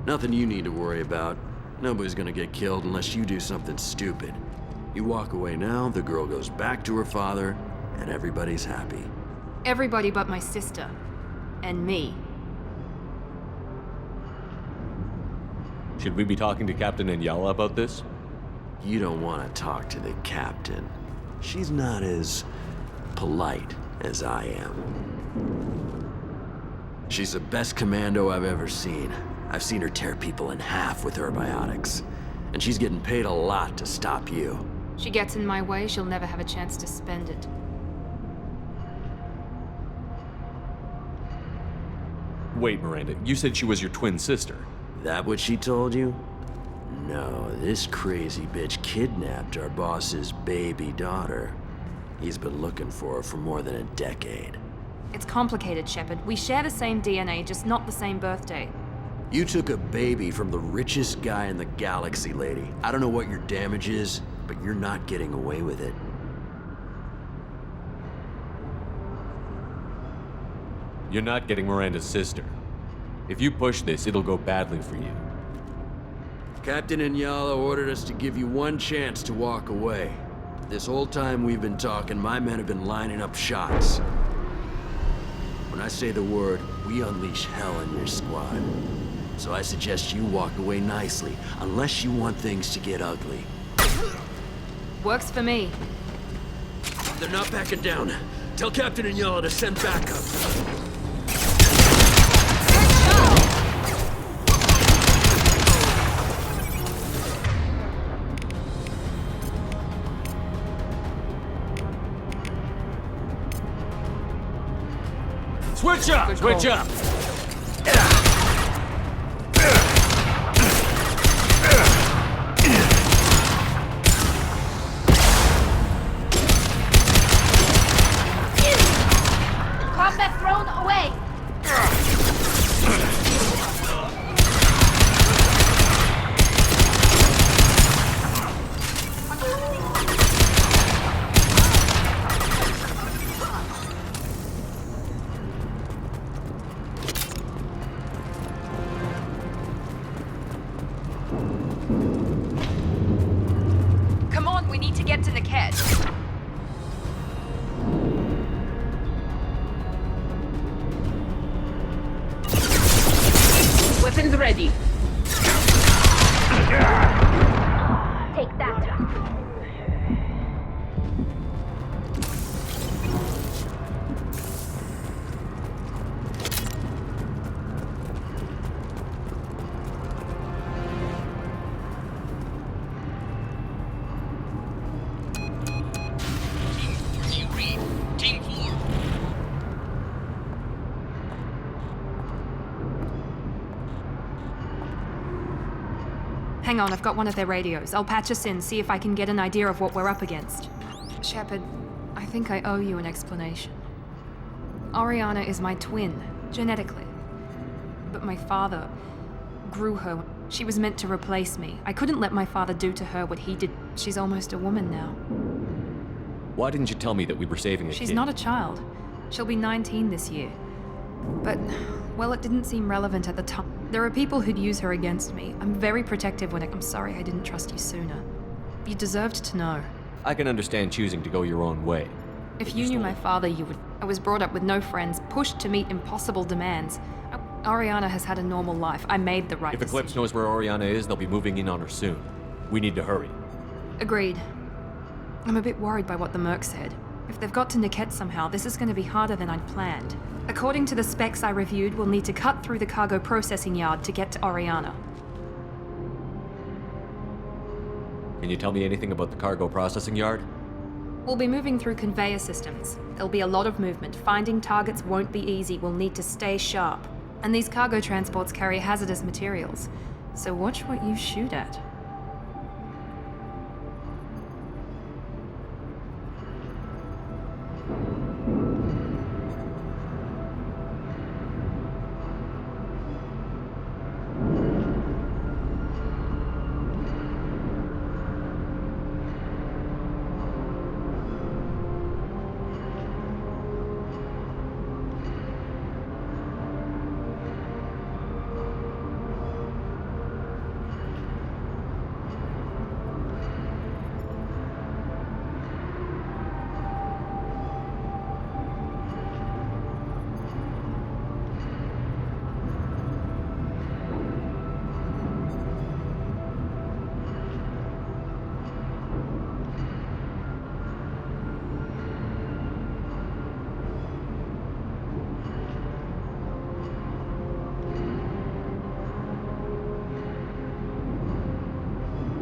Nothing you need to worry about. Nobody's gonna get killed unless you do something stupid. You walk away now, the girl goes back to her father, and everybody's happy. Everybody but my sister. And me. Should we be talking to Captain Inyala about this? You don't want to talk to the captain. She's not as polite as I am. She's the best commando I've ever seen. I've seen her tear people in half with her biotics. And she's getting paid a lot to stop you. She gets in my way, she'll never have a chance to spend it. Wait, Miranda, you said she was your twin sister. That what she told you? No, this crazy bitch kidnapped our boss's baby daughter. He's been looking for her for more than a decade. It's complicated, Shepard. We share the same DNA, just not the same birthday. You took a baby from the richest guy in the galaxy, lady. I don't know what your damage is, but you're not getting away with it. You're not getting Miranda's sister. If you push this, it'll go badly for you. Captain Inyala ordered us to give you one chance to walk away. This whole time we've been talking, my men have been lining up shots. When I say the word, we unleash hell in your squad. So I suggest you walk away nicely, unless you want things to get ugly. Works for me. They're not backing down. Tell Captain Inyala to send backup. Switch up! Switch up! Combat thrown away! Come on, we need to get to Niket. Weapons ready. Take that. Team 4. Hang on, I've got one of their radios. I'll patch us in, see if I can get an idea of what we're up against. Shepard, I think I owe you an explanation. Oriana is my twin, genetically. But my father grew her. She was meant to replace me. I couldn't let my father do to her what he did. She's almost a woman now. Why didn't you tell me that we were saving a kid? She's not a child. She'll be 19 this year. But, well, it didn't seem relevant at the time. There are people who'd use her against me. I'm very protective when I'm sorry I didn't trust you sooner. You deserved to know. I can understand choosing to go your own way. If you knew my father, you would. I was brought up with no friends, pushed to meet impossible demands. Ariana has had a normal life. I made the right If decision. Eclipse knows where Oriana is, they'll be moving in on her soon. We need to hurry. Agreed. I'm a bit worried by what the Merc said. If they've got to Niket somehow, this is going to be harder than I'd planned. According to the specs I reviewed, we'll need to cut through the cargo processing yard to get to Oriana. Can you tell me anything about the cargo processing yard? We'll be moving through conveyor systems. There'll be a lot of movement. Finding targets won't be easy. We'll need to stay sharp. And these cargo transports carry hazardous materials. So watch what you shoot at.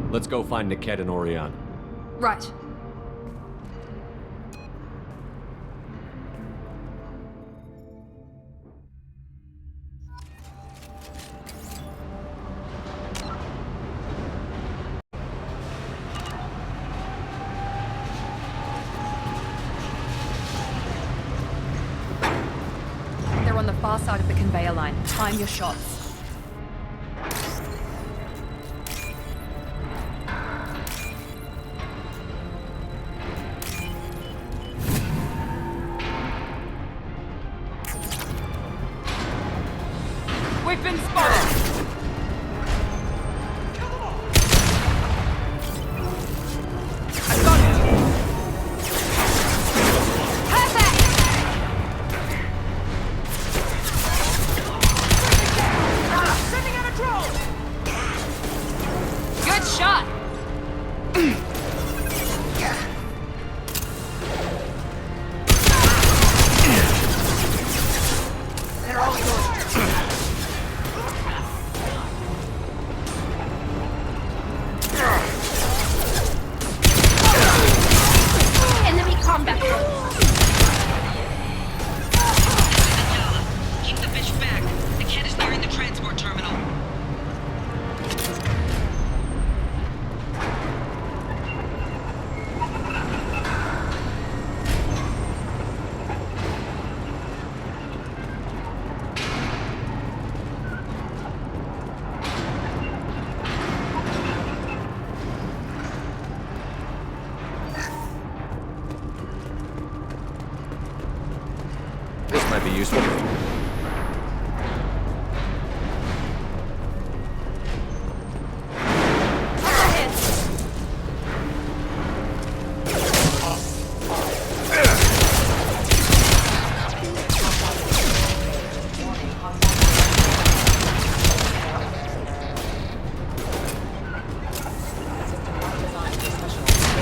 Let's go find Niket and Oriana. Right. They're on the far side of the conveyor line. Time your shots. We've been spotted! I got it! Perfect! Sending out a drone! Good shot! They're all yours. Enemy combat drone. Keep the bitch back. The kid is nearing the transport terminal. This might be useful.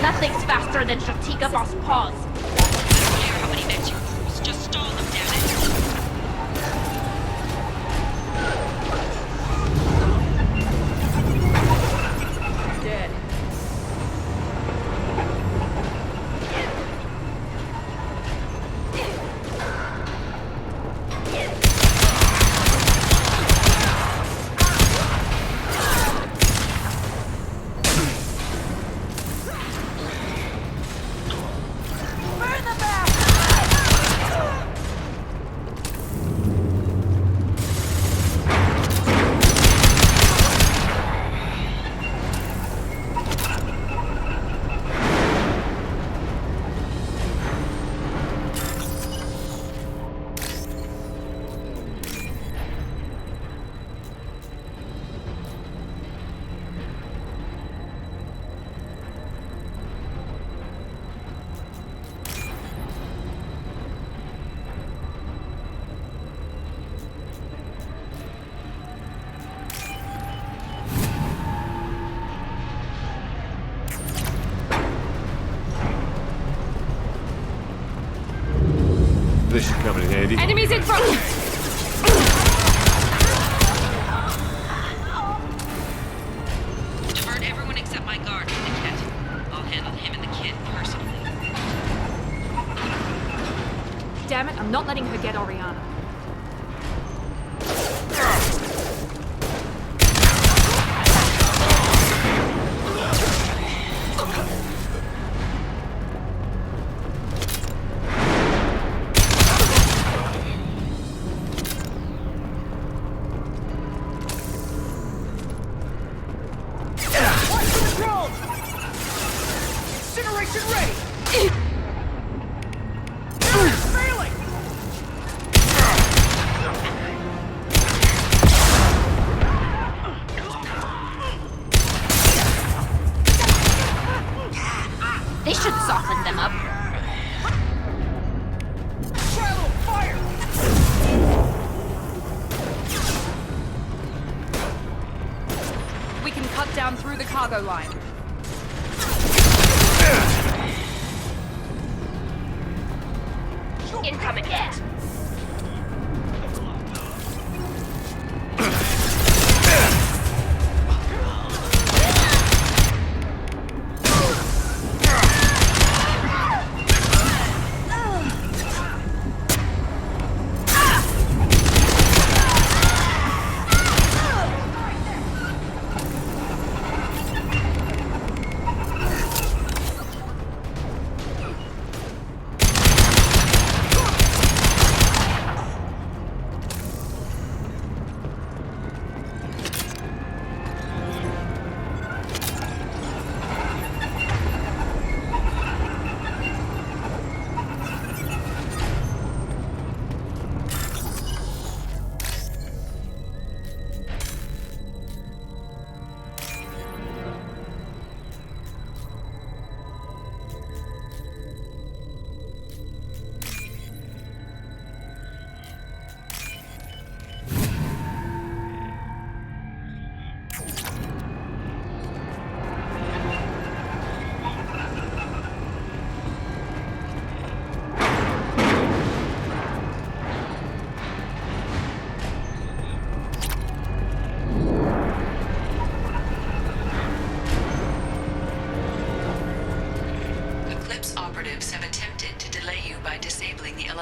Nothing's faster than Shatika Boss Paws. I don't care how many mechs you cruise. Just stall them, damn it. Dead. front! Divert everyone except my guard from the kit. I'll handle him and the kid personally. Damn it, I'm not letting her get Oriana. This should soften them up. We can cut down through the cargo line. Incoming hit.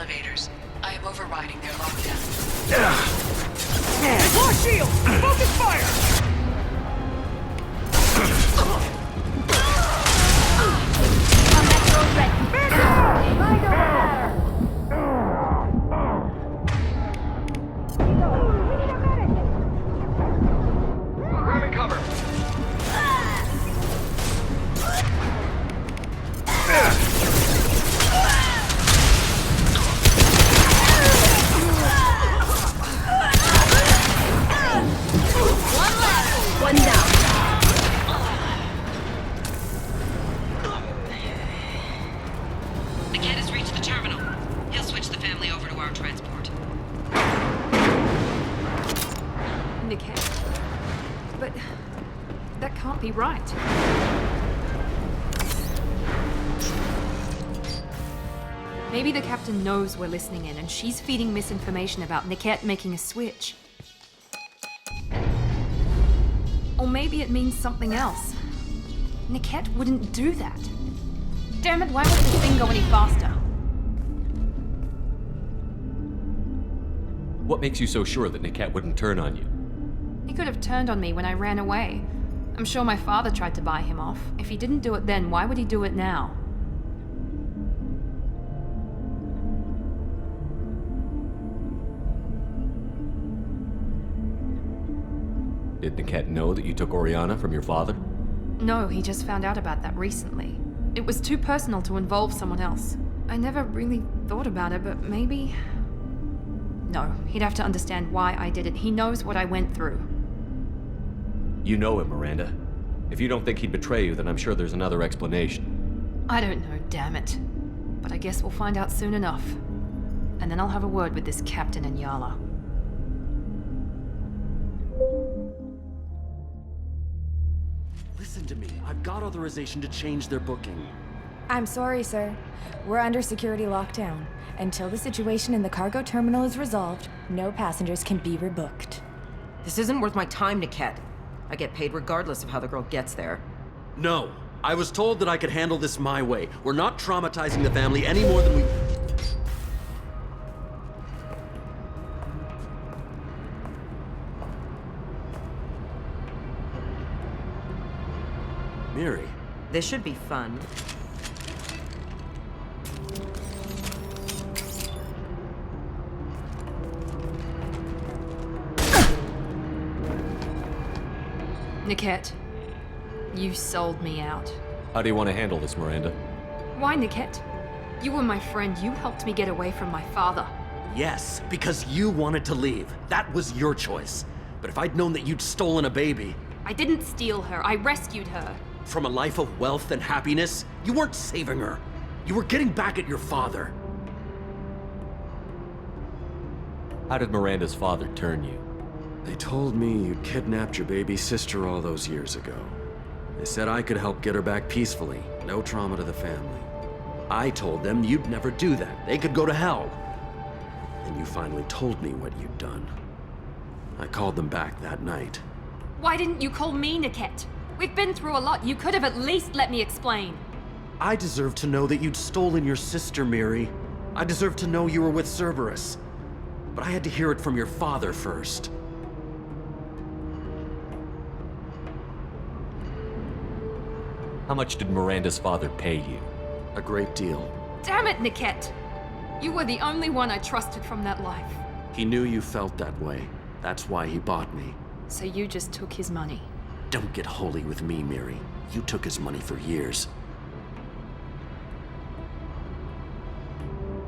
elevators. I am overriding their lockdown. More shield! Focus fire! Right. Maybe the captain knows we're listening in and she's feeding misinformation about Niket making a switch. Or maybe it means something else. Niket wouldn't do that. Damn it, why won't this thing go any faster? What makes you so sure that Niket wouldn't turn on you? He could have turned on me when I ran away. I'm sure my father tried to buy him off. If he didn't do it then, why would he do it now? Did Niket know that you took Oriana from your father? No, he just found out about that recently. It was too personal to involve someone else. I never really thought about it, but maybe... No, he'd have to understand why I did it. He knows what I went through. You know him, Miranda. If you don't think he'd betray you, then I'm sure there's another explanation. I don't know, damn it. But I guess we'll find out soon enough. And then I'll have a word with this captain and Yala. Listen to me. I've got authorization to change their booking. I'm sorry, sir. We're under security lockdown. Until the situation in the cargo terminal is resolved, no passengers can be rebooked. This isn't worth my time, Niket. I get paid regardless of how the girl gets there. No. I was told that I could handle this my way. We're not traumatizing the family any more than we... Miri. This should be fun. Niket, you sold me out. How do you want to handle this, Miranda? Why, Niket? You were my friend. You helped me get away from my father. Yes, because you wanted to leave. That was your choice. But if I'd known that you'd stolen a baby... I didn't steal her. I rescued her. From a life of wealth and happiness, you weren't saving her. You were getting back at your father. How did Miranda's father turn you? They told me you'd kidnapped your baby sister all those years ago. They said I could help get her back peacefully. No trauma to the family. I told them you'd never do that. They could go to hell. And you finally told me what you'd done. I called them back that night. Why didn't you call me, Niket? We've been through a lot. You could have at least let me explain. I deserve to know that you'd stolen your sister, Miri. I deserve to know you were with Cerberus. But I had to hear it from your father first. How much did Miranda's father pay you? A great deal. Damn it, Niket! You were the only one I trusted from that life. He knew you felt that way. That's why he bought me. So you just took his money? Don't get holy with me, Miri. You took his money for years.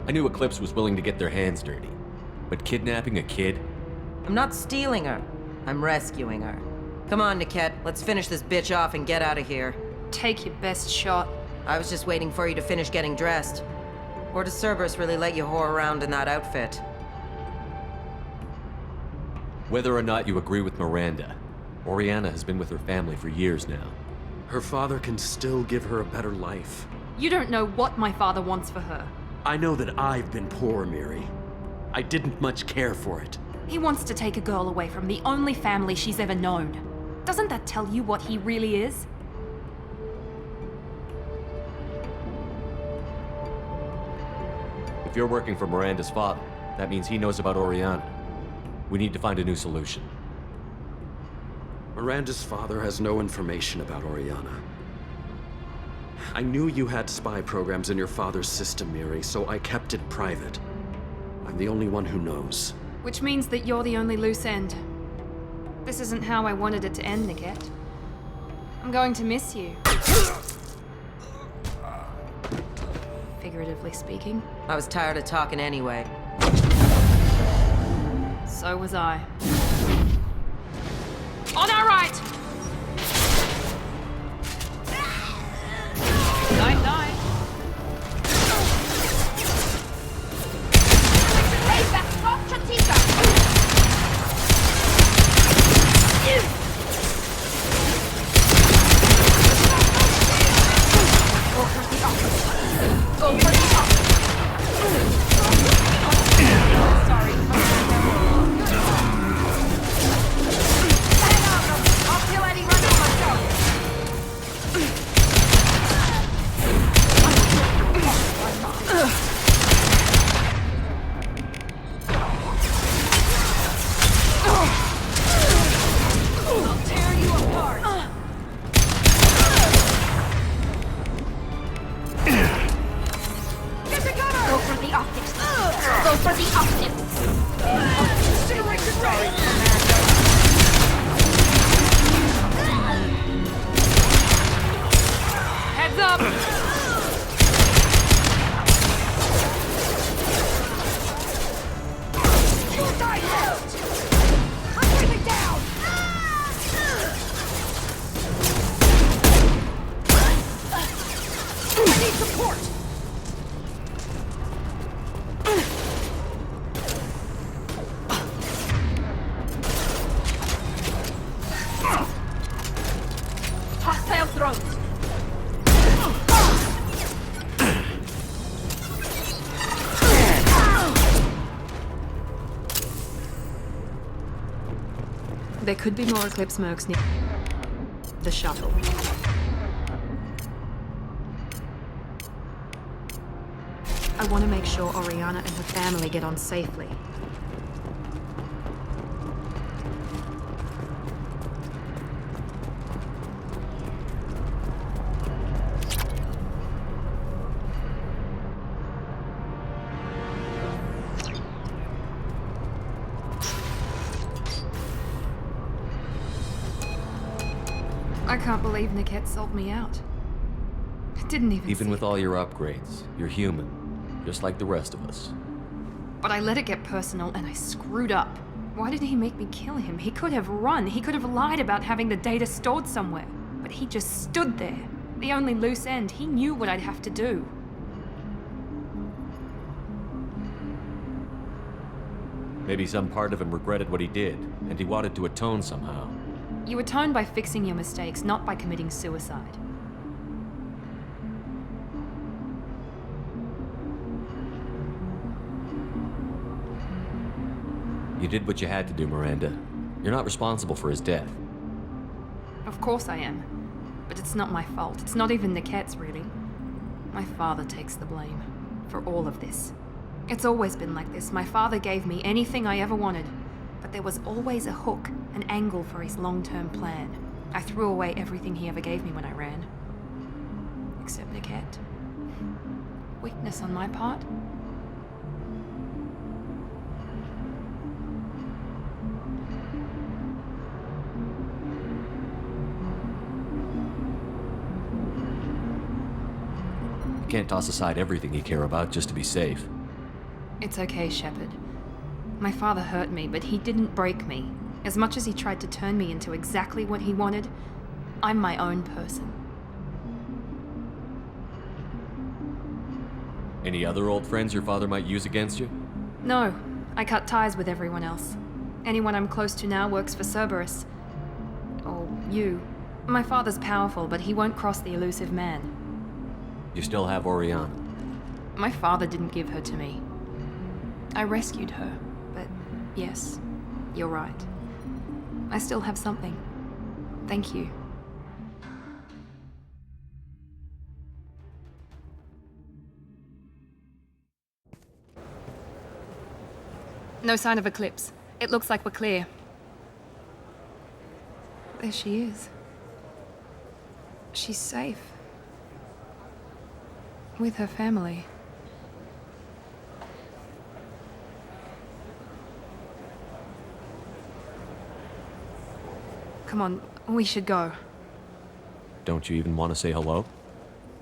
I knew Eclipse was willing to get their hands dirty. But kidnapping a kid? I'm not stealing her. I'm rescuing her. Come on, Niket. Let's finish this bitch off and get out of here. Take your best shot. I was just waiting for you to finish getting dressed. Or does Cerberus really let you whore around in that outfit? Whether or not you agree with Miranda, Oriana has been with her family for years now. Her father can still give her a better life. You don't know what my father wants for her. I know that I've been poor, Miri. I didn't much care for it. He wants to take a girl away from the only family she's ever known. Doesn't that tell you what he really is? If you're working for Miranda's father, that means he knows about Oriana. We need to find a new solution. Miranda's father has no information about Oriana. I knew you had spy programs in your father's system, Miri, so I kept it private. I'm the only one who knows. Which means that you're the only loose end. This isn't how I wanted it to end, Niket. I'm going to miss you. Figuratively speaking. I was tired of talking anyway. So was I. On our right! Night, night. Sorry. There could be more Eclipse mercs near the shuttle. I want to make sure Oriana and her family get on safely. I can't believe Niket sold me out. It didn't even with all your upgrades, you're human, just like the rest of us. But I let it get personal and I screwed up. Why did he make me kill him? He could have run. He could have lied about having the data stored somewhere. But he just stood there. The only loose end. He knew what I'd have to do. Maybe some part of him regretted what he did, and he wanted to atone somehow. You atone by fixing your mistakes, not by committing suicide. You did what you had to do, Miranda. You're not responsible for his death. Of course I am. But it's not my fault. It's not even Niket's, really. My father takes the blame for all of this. It's always been like this. My father gave me anything I ever wanted. But there was always a hook, an angle for his long-term plan. I threw away everything he ever gave me when I ran. Except Niket. Weakness on my part? You can't toss aside everything you care about just to be safe. It's okay, Shepard. My father hurt me, but he didn't break me. As much as he tried to turn me into exactly what he wanted, I'm my own person. Any other old friends your father might use against you? No, I cut ties with everyone else. Anyone I'm close to now works for Cerberus. Or you. My father's powerful, but he won't cross the elusive man. You still have Oriana. My father didn't give her to me. I rescued her, but yes, you're right. I still have something. Thank you. No sign of Eclipse. It looks like we're clear. There she is. She's safe. With her family. Come on, we should go. Don't you even want to say hello?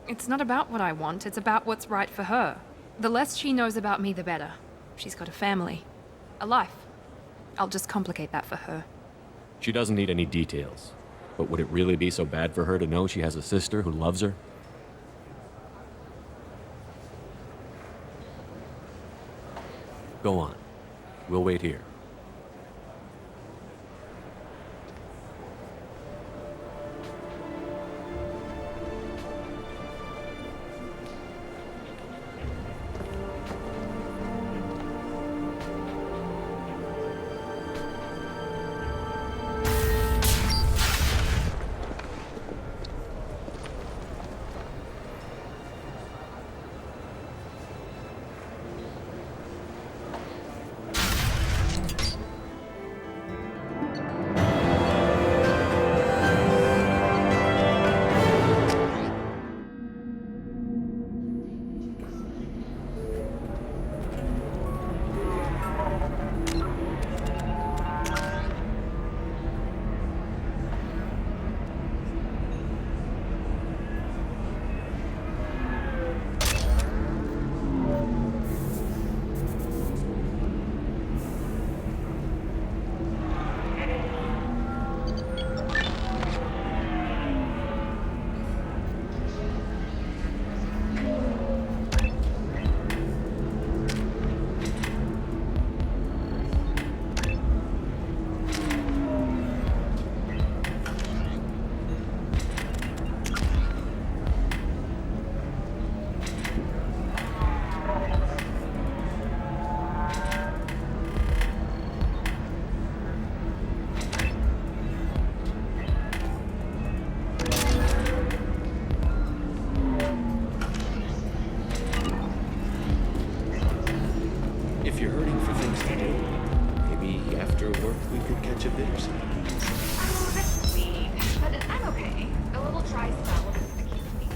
It's not about what I want, it's about what's right for her. The less she knows about me, the better. She's got a family. A life. I'll just complicate that for her. She doesn't need any details. But would it really be so bad for her to know she has a sister who loves her? Go on. We'll wait here. touch of bitter side. Oh, that's sweet. But I'm okay. A little dry spell will keep me.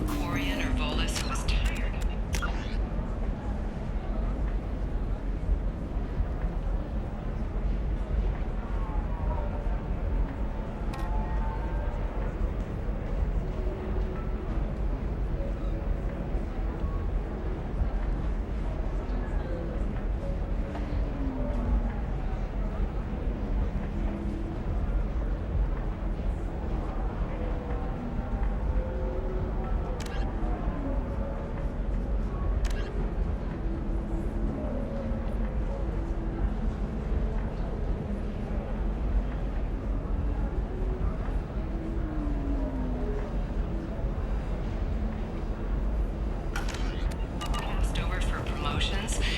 Quarian or Volus who was tired.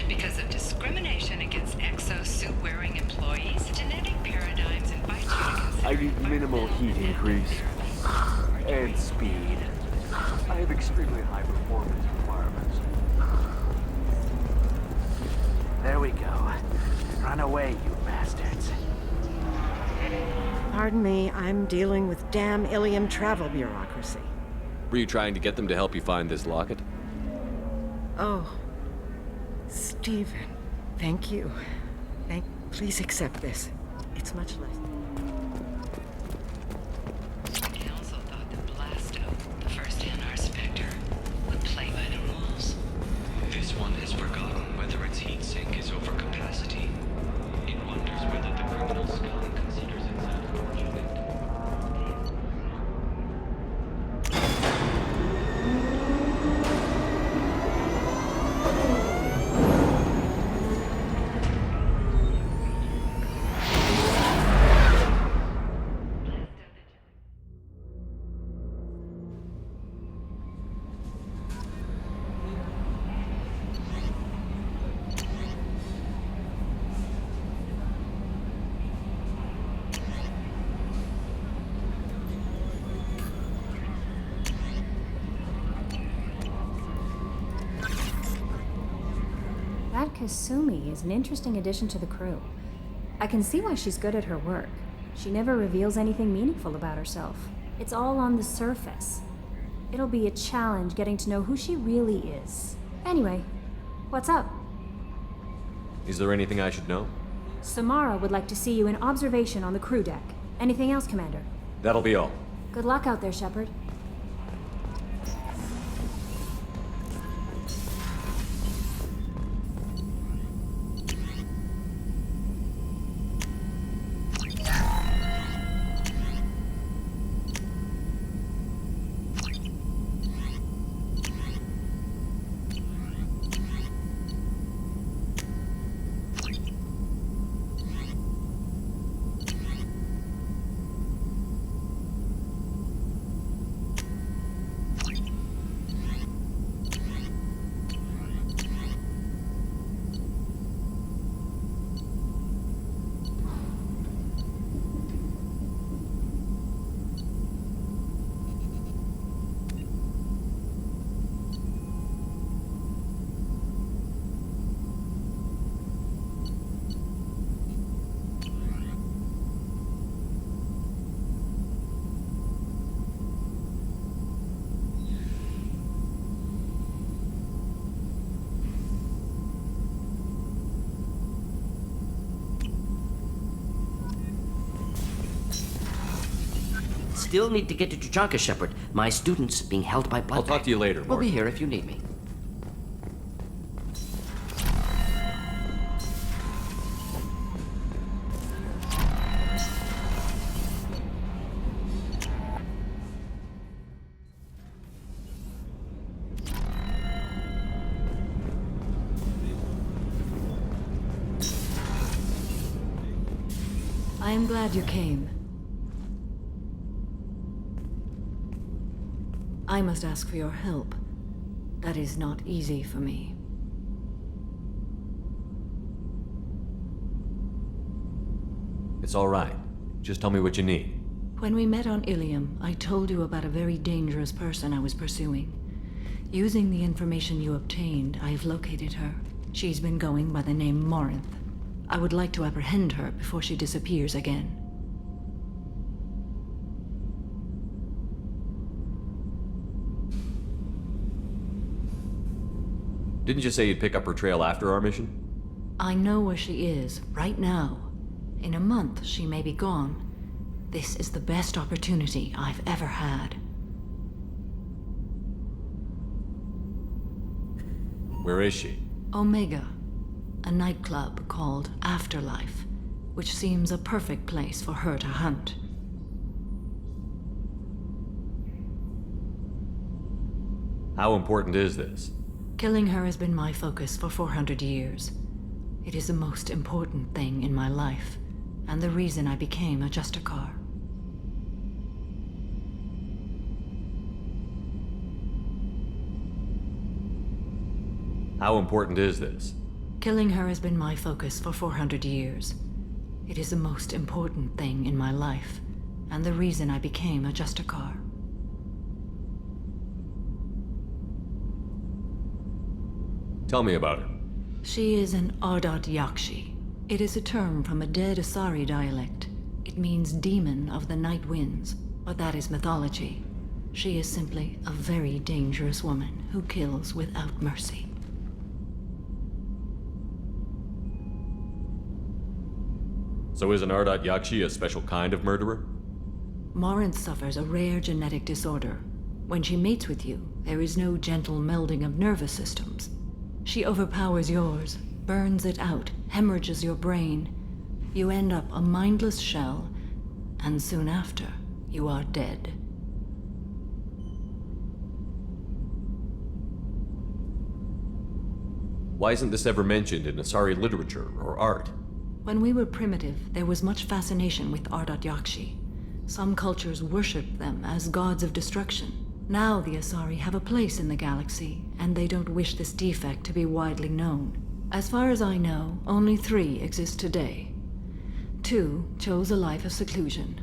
Because of discrimination against exosuit-wearing employees, genetic paradigms invite you to consider... I need minimal heat increase. And speed. I have extremely high performance requirements. There we go. Run away, you bastards. Pardon me, I'm dealing with damn Ilium travel bureaucracy. Were you trying to get them to help you find this locket? Oh. Stephen, thank you. Please accept this. It's much less. Council thought that Blasto, the first NR Spectre, would play by the rules. This one has forgotten whether its heat sink is over capacity. It wonders whether the criminal scum considers itself fortunate. That Kasumi is an interesting addition to the crew. I can see why she's good at her work. She never reveals anything meaningful about herself. It's all on the surface. It'll be a challenge getting to know who she really is. Anyway, what's up? Is there anything I should know? Samara would like to see you in observation on the crew deck. Anything else, Commander? That'll be all. Good luck out there, Shepard. Still need to get to Tuchanka, Shepard. My student's being held by blood. I'll talk to you later, We'll be Morgan. here if you need me. I am glad you came. I must ask for your help. That is not easy for me. It's all right. Just tell me what you need. When we met on Ilium, I told you about a very dangerous person I was pursuing. Using the information you obtained, I have located her. She's been going by the name Morinth. I would like to apprehend her before she disappears again. Didn't you say you'd pick up her trail after our mission? I know where she is, right now. In a month, she may be gone. This is the best opportunity I've ever had. Where is she? Omega, a nightclub called Afterlife, which seems a perfect place for her to hunt. How important is this? Killing her has been my focus for 400 years. It is the most important thing in my life, and the reason I became a Justicar. How important is this? Killing her has been my focus for 400 years. It is the most important thing in my life, and the reason I became a Justicar. Tell me about her. She is an Ardat Yakshi. It is a term from a dead Asari dialect. It means demon of the night winds, but that is mythology. She is simply a very dangerous woman who kills without mercy. So is an Ardat Yakshi a special kind of murderer? Morinth suffers a rare genetic disorder. When she mates with you, there is no gentle melding of nervous systems. She overpowers yours, burns it out, hemorrhages your brain. You end up a mindless shell, and soon after, you are dead. Why isn't this ever mentioned in Asari literature or art? When we were primitive, there was much fascination with Ardat Yakshi. Some cultures worshipped them as gods of destruction. Now the Asari have a place in the galaxy, and they don't wish this defect to be widely known. As far as I know, only 3 exist today. 2 chose a life of seclusion.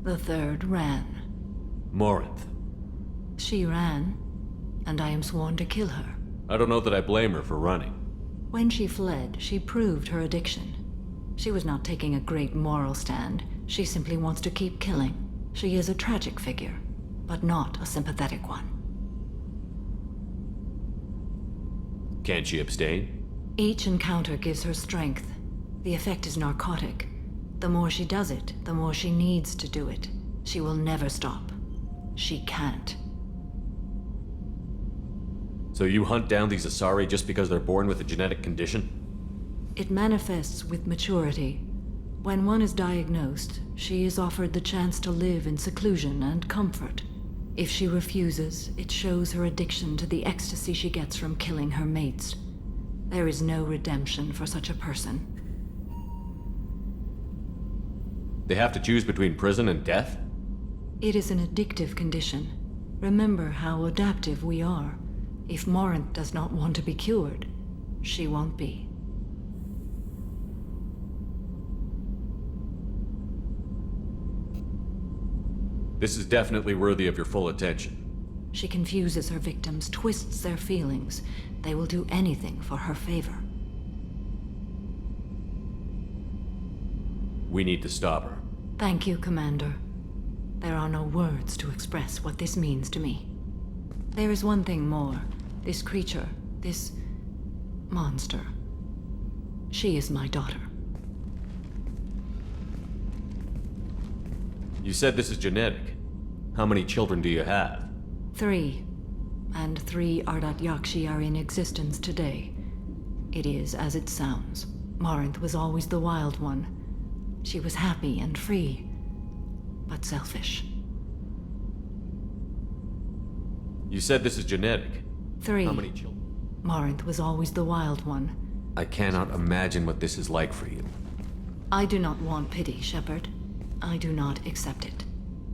The 3rd ran. Morinth. She ran, and I am sworn to kill her. I don't know that I blame her for running. When she fled, she proved her addiction. She was not taking a great moral stand. She simply wants to keep killing. She is a tragic figure, but not a sympathetic one. Can't she abstain? Each encounter gives her strength. The effect is narcotic. The more she does it, the more she needs to do it. She will never stop. She can't. So you hunt down these Asari just because they're born with a genetic condition? It manifests with maturity. When one is diagnosed, she is offered the chance to live in seclusion and comfort. If she refuses, it shows her addiction to the ecstasy she gets from killing her mates. There is no redemption for such a person. They have to choose between prison and death? It is an addictive condition. Remember how adaptive we are. If Morinth does not want to be cured, she won't be. This is definitely worthy of your full attention. She confuses her victims, twists their feelings. They will do anything for her favor. We need to stop her. Thank you, Commander. There are no words to express what this means to me. There is one thing more. This creature, this monster. She is my daughter. You said this is genetic. How many children do you have? 3. And 3 Ardat Yakshi are in existence today. It is as it sounds. Morinth was always the wild one. She was happy and free, but selfish. You said this is genetic. 3. How many children? Morinth was always the wild one. I cannot imagine what this is like for you. I do not want pity, Shepard. I do not accept it.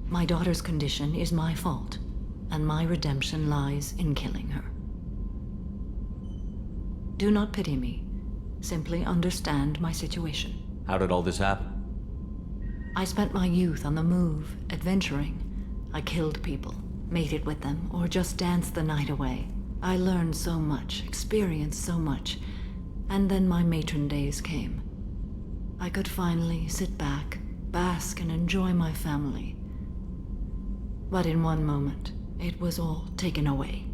My daughter's condition is my fault, and my redemption lies in killing her. Do not pity me. Simply understand my situation. How did all this happen? I spent my youth on the move, adventuring. I killed people, mated with them, or just danced the night away. I learned so much, experienced so much, and then my matron days came. I could finally sit back, bask, and enjoy my family. But in one moment, it was all taken away.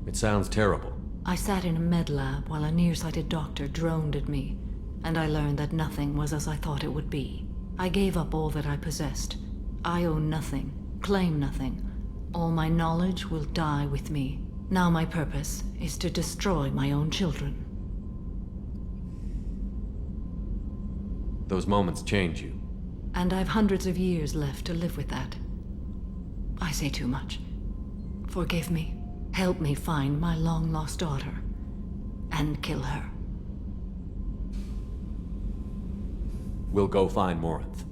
It sounds terrible. I sat in a med lab while a nearsighted doctor droned at me, and I learned that nothing was as I thought it would be. I gave up all that I possessed. I own nothing, claim nothing. All my knowledge will die with me. Now my purpose is to destroy my own children. Those moments change you. And I've hundreds of years left to live with that. I say too much. Forgive me. Help me find my long-lost daughter. And kill her. We'll go find Morinth.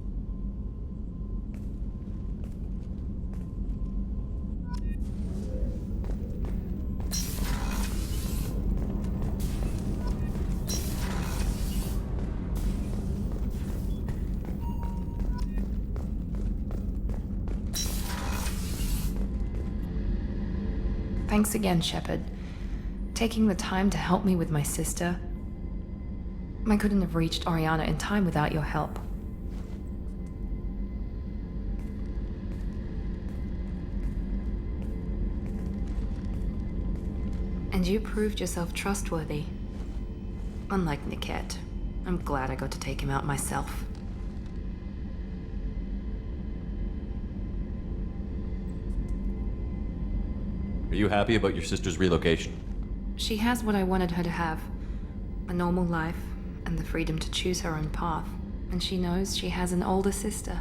Thanks again, Shepard. Taking the time to help me with my sister. I couldn't have reached Oriana in time without your help. And you proved yourself trustworthy. Unlike Niket, I'm glad I got to take him out myself. Are you happy about your sister's relocation? She has what I wanted her to have. A normal life, and the freedom to choose her own path. And she knows she has an older sister.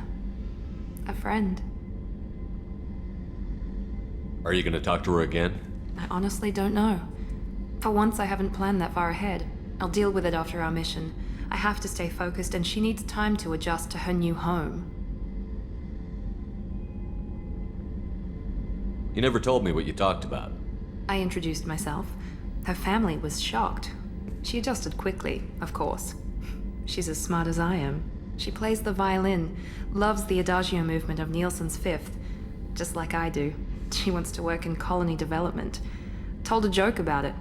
A friend. Are you gonna talk to her again? I honestly don't know. For once, I haven't planned that far ahead. I'll deal with it after our mission. I have to stay focused, and she needs time to adjust to her new home. You never told me what you talked about. I introduced myself. Her family was shocked. She adjusted quickly, of course. She's as smart as I am. She plays the violin, loves the adagio movement of Nielsen's Fifth, just like I do. She wants to work in colony development. Told a joke about it.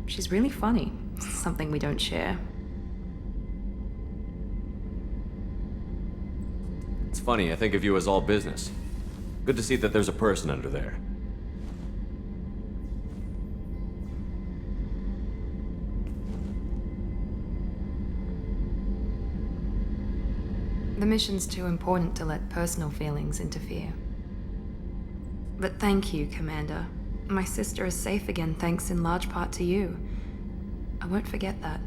She's really funny, something we don't share. It's funny, I think of you as all business. Good to see that there's a person under there. The mission's too important to let personal feelings interfere. But thank you, Commander. My sister is safe again thanks in large part to you. I won't forget that.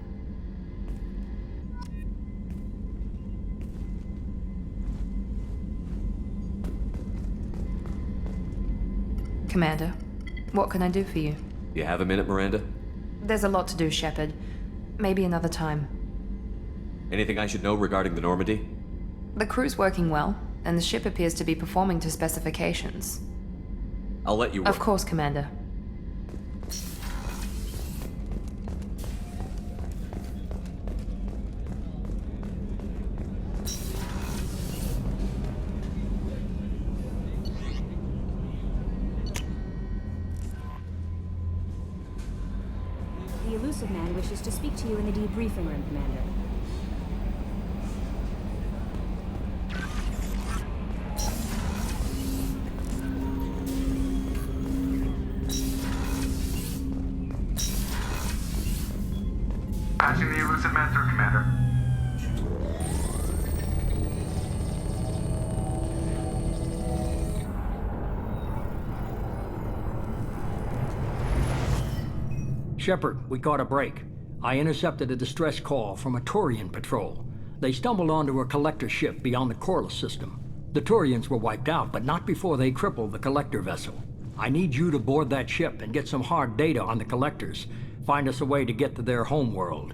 Commander, what can I do for you? You have a minute, Miranda? There's a lot to do, Shepard. Maybe another time. Anything I should know regarding the Normandy? The crew's working well, and the ship appears to be performing to specifications. I'll let you work. Of course, Commander. The elusive man wishes to speak to you in the debriefing room, Commander. Patching the elusive man through, Commander. Shepard, we caught a break. I intercepted a distress call from a Turian patrol. They stumbled onto a collector ship beyond the Corliss system. The Turians were wiped out, but not before they crippled the collector vessel. I need you to board that ship and get some hard data on the collectors. Find us a way to get to their homeworld.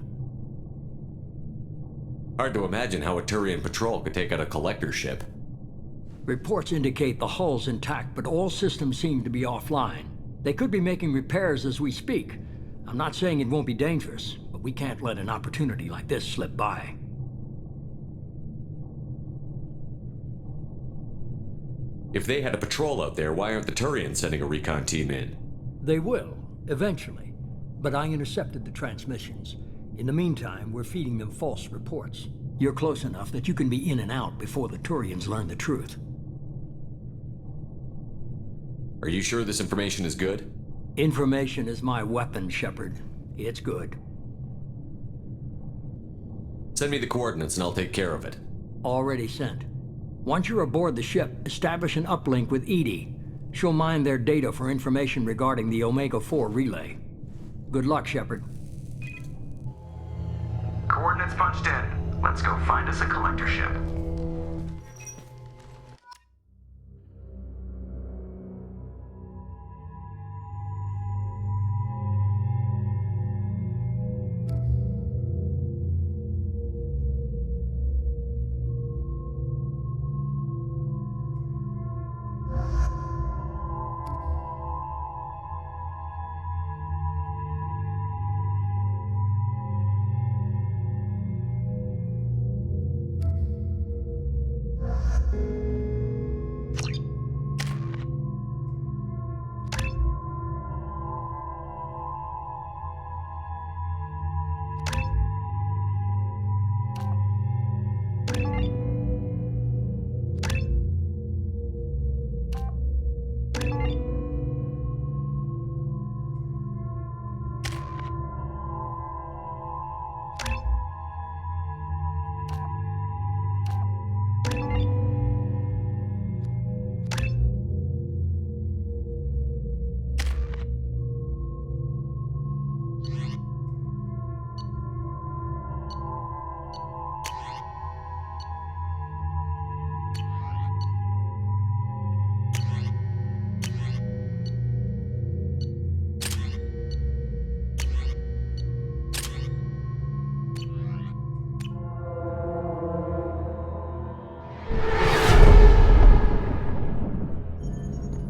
Hard to imagine how a Turian patrol could take out a collector ship. Reports indicate the hull's intact, but all systems seem to be offline. They could be making repairs as we speak. I'm not saying it won't be dangerous, but we can't let an opportunity like this slip by. If they had a patrol out there, why aren't the Turians sending a recon team in? They will, eventually. But I intercepted the transmissions. In the meantime, we're feeding them false reports. You're close enough that you can be in and out before the Turians learn the truth. Are you sure this information is good? Information is my weapon, Shepard. It's good. Send me the coordinates and I'll take care of it. Already sent. Once you're aboard the ship, establish an uplink with Edie. She'll mine their data for information regarding the Omega-4 relay. Good luck, Shepard. Coordinates punched in. Let's go find us a collector ship.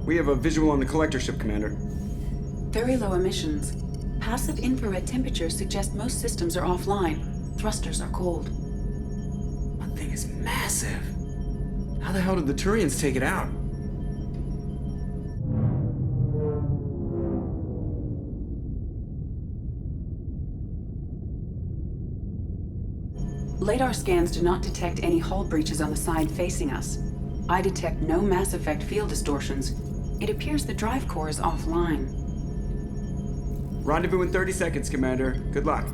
We have a visual on the collector ship, Commander. Very low emissions. Passive infrared temperatures suggest most systems are offline. Thrusters are cold. That thing is massive. How the hell did the Turians take it out? Radar scans do not detect any hull breaches on the side facing us. I detect no Mass Effect field distortions. It appears the drive core is offline. Rendezvous in 30 seconds, Commander. Good luck.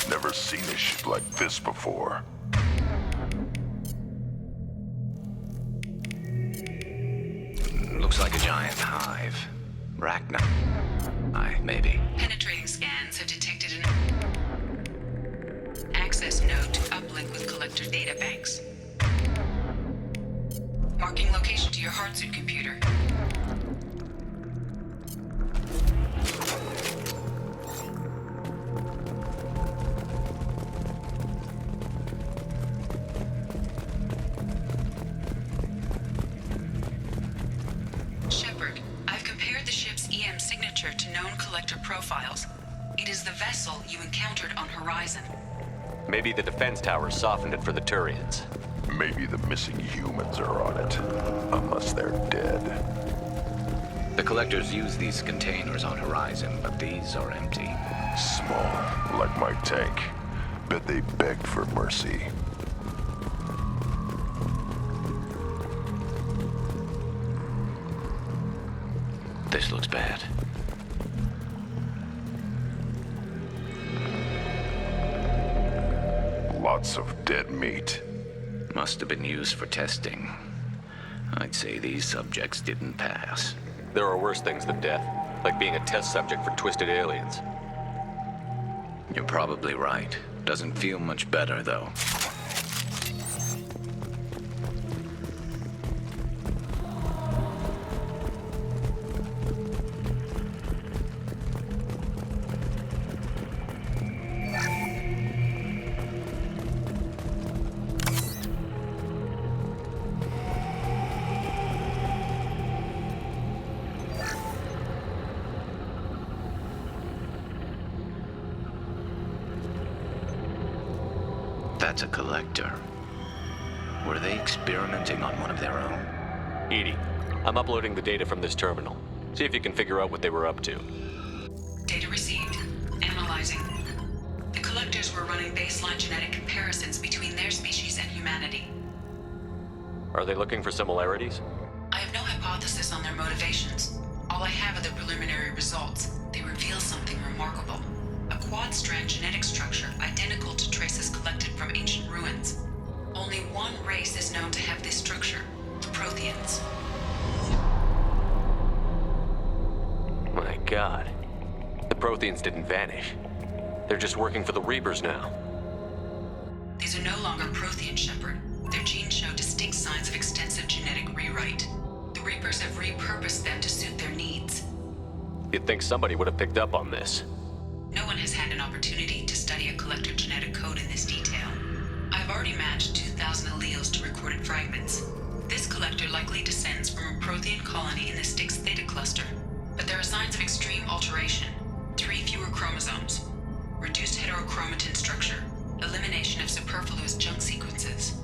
Never seen a ship like this before. Looks like a giant hive. Rachna. Maybe. Penetrating scans have detected an access node to uplink with collector data banks. Marking location to your hardsuit computer. Shepard, I've compared the ship's EM signature to known collector profiles. It is the vessel you encountered on Horizon. Maybe the defense tower softened it for the Turians. Maybe the missing humans are on it. Unless they're dead. The collectors use these containers on Horizon, but these are empty. Small, like my tank. Bet they begged for mercy. This looks bad. lots of dead meat. Must have been used for testing. I'd say these subjects didn't pass. There are worse things than death, like being a test subject for twisted aliens. You're probably right. Doesn't feel much better, though. That's a collector. Were they experimenting on one of their own? Edie, I'm uploading the data from this terminal. See if you can figure out what they were up to. Data received. Analyzing. The collectors were running baseline genetic comparisons between their species and humanity. Are they looking for similarities? I have no hypothesis on their motivations. All I have are the preliminary results. They reveal something remarkable. A quad-strand genetic structure identical to traces collected from ancient ruins. Only one race is known to have this structure, the Protheans. My God. The Protheans didn't vanish. They're just working for the Reapers now. These are no longer Prothean, Shepard. Their genes show distinct signs of extensive genetic rewrite. The Reapers have repurposed them to suit their needs. You'd think somebody would have picked up on this. No one has had an opportunity to study a collector genetic code in this detail. I've already matched 2,000 alleles to recorded fragments. This collector likely descends from a Prothean colony in the Styx Theta cluster. But there are signs of extreme alteration. 3 fewer chromosomes. Reduced heterochromatin structure. Elimination of superfluous junk sequences.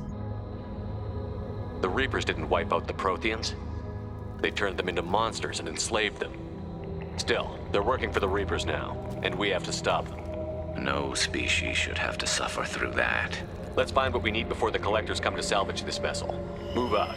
The Reapers didn't wipe out the Protheans. They turned them into monsters and enslaved them. Still, they're working for the Reapers now, and we have to stop them. No species should have to suffer through that. Let's find what we need before the collectors come to salvage this vessel. Move out.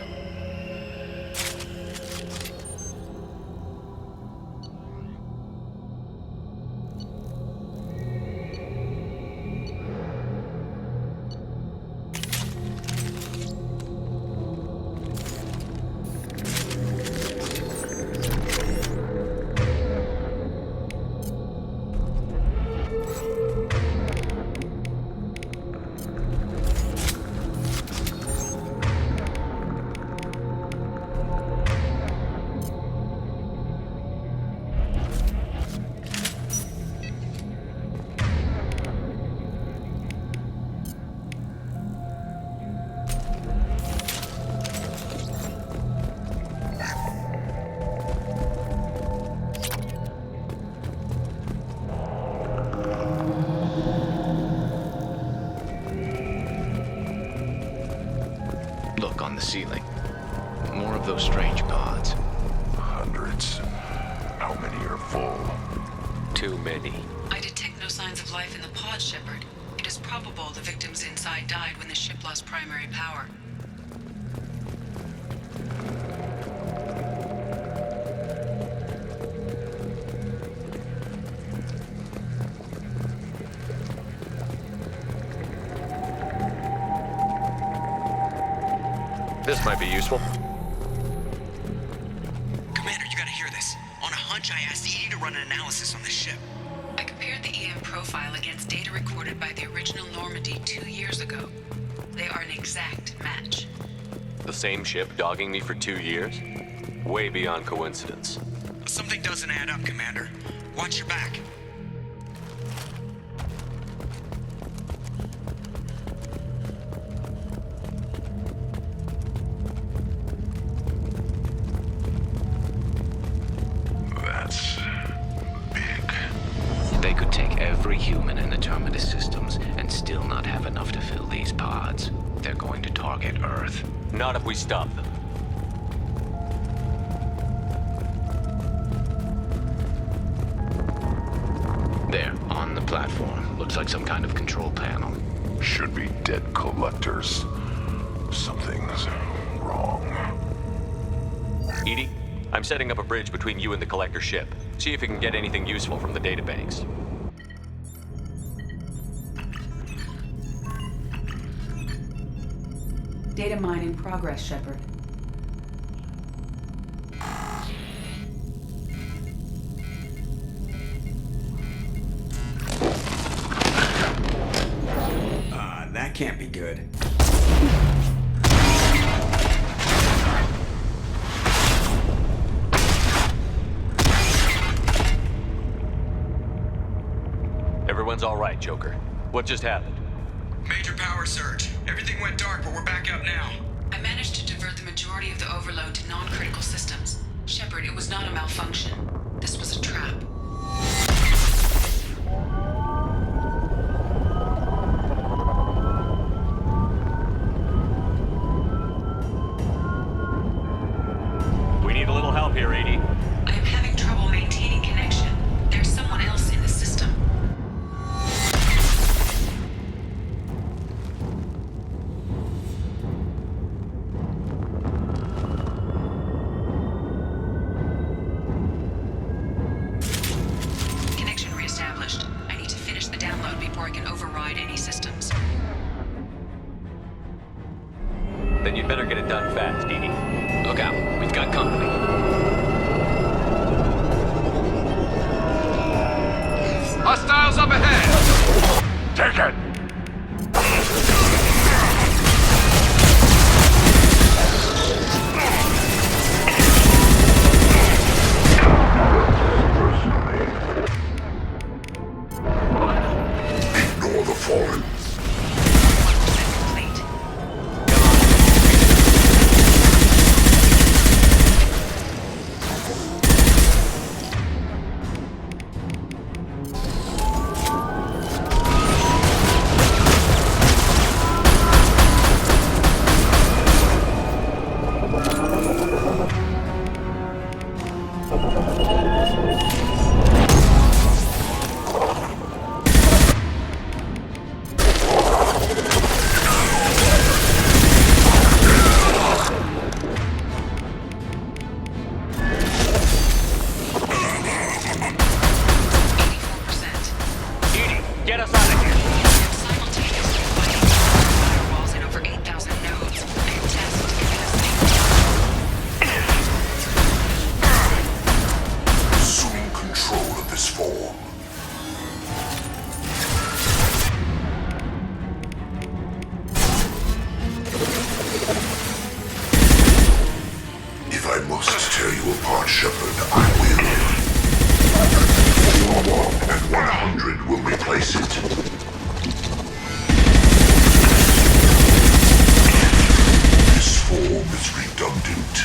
Look on the ceiling. More of those strange pods. Hundreds. How many are full? Too many. I detect no signs of life in the pod, Shepard. It is probable the victims inside died when the ship lost primary power. This might be useful. Commander, you gotta hear this. On a hunch, I asked Edie to run an analysis on this ship. I compared the EM profile against data recorded by the original Normandy 2 years ago. They are an exact match. The same ship dogging me for 2 years? Way beyond coincidence. Something doesn't add up, Commander. Watch your back. That's big. They could take every human in the Terminus systems and still not have enough to fill these pods. They're going to target Earth. Not if we stop them. There, on the platform. Looks like some kind of control panel. Should be dead collectors. Something's wrong. Edie, I'm setting up a bridge between you and the collector ship. See if you can get anything useful from the databanks. Data mine in progress, Shepard. That can't be good. Everyone's all right, Joker. What just happened? Major power surge. Everything went dark, but we're back up now. I managed to divert the majority of the overload to non-critical systems. Shepard, it was not a malfunction. This was a trap. We need a little help here, Edie. I am having trouble maintaining connection. There's someone else in the system. Connection reestablished. I need to finish the download before I can override any systems. Then you'd better get it done fast, Edie. Look out, we've got company. Hostiles up ahead! Take it! Ignore the fallen. Get us out of here! Simultaneously fighting firewalls in over 8,000 nodes. Fantastic capacity. Assuming control of this form. If I must tear you apart, Shepard, I will. 1 and 100 will replace it. This form is redundant.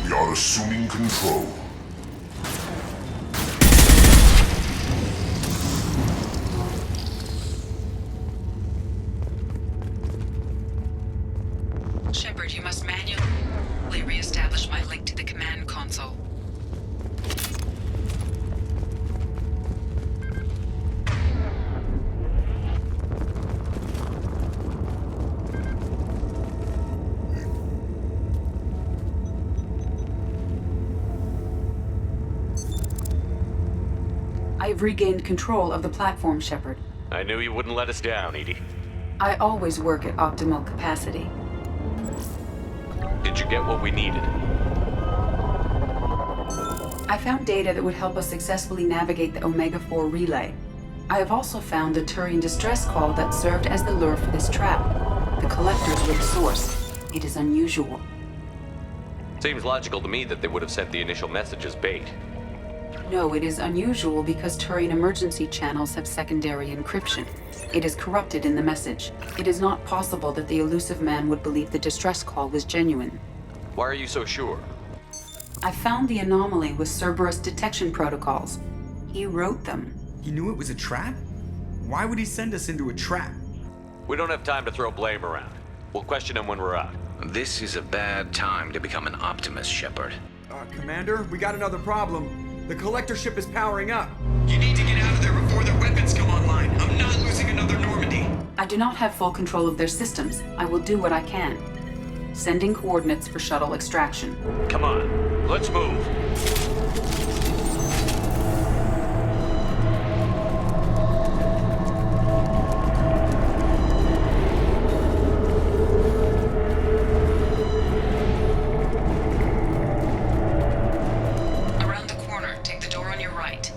We are assuming control. Shepard, you must manually re-establish my link to the command console. I've regained control of the platform, Shepard. I knew you wouldn't let us down, Edie. I always work at optimal capacity. Did you get what we needed? I found data that would help us successfully navigate the Omega-4 relay. I have also found a Turian distress call that served as the lure for this trap. The collectors were the source. It is unusual. Seems logical to me that they would have sent the initial message as bait. No, it is unusual because Turian emergency channels have secondary encryption. It is corrupted in the message. It is not possible that the elusive man would believe the distress call was genuine. Why are you so sure? I found the anomaly with Cerberus detection protocols. He wrote them. He knew it was a trap? Why would he send us into a trap? We don't have time to throw blame around. We'll question him when we're out. This is a bad time to become an optimist, Shepard. Commander, we got another problem. The collector ship is powering up. You need to get out of there before their weapons come online. I'm not losing another Normandy. I do not have full control of their systems. I will do what I can. Sending coordinates for shuttle extraction. Come on, let's move. Around the corner, take the door on your right.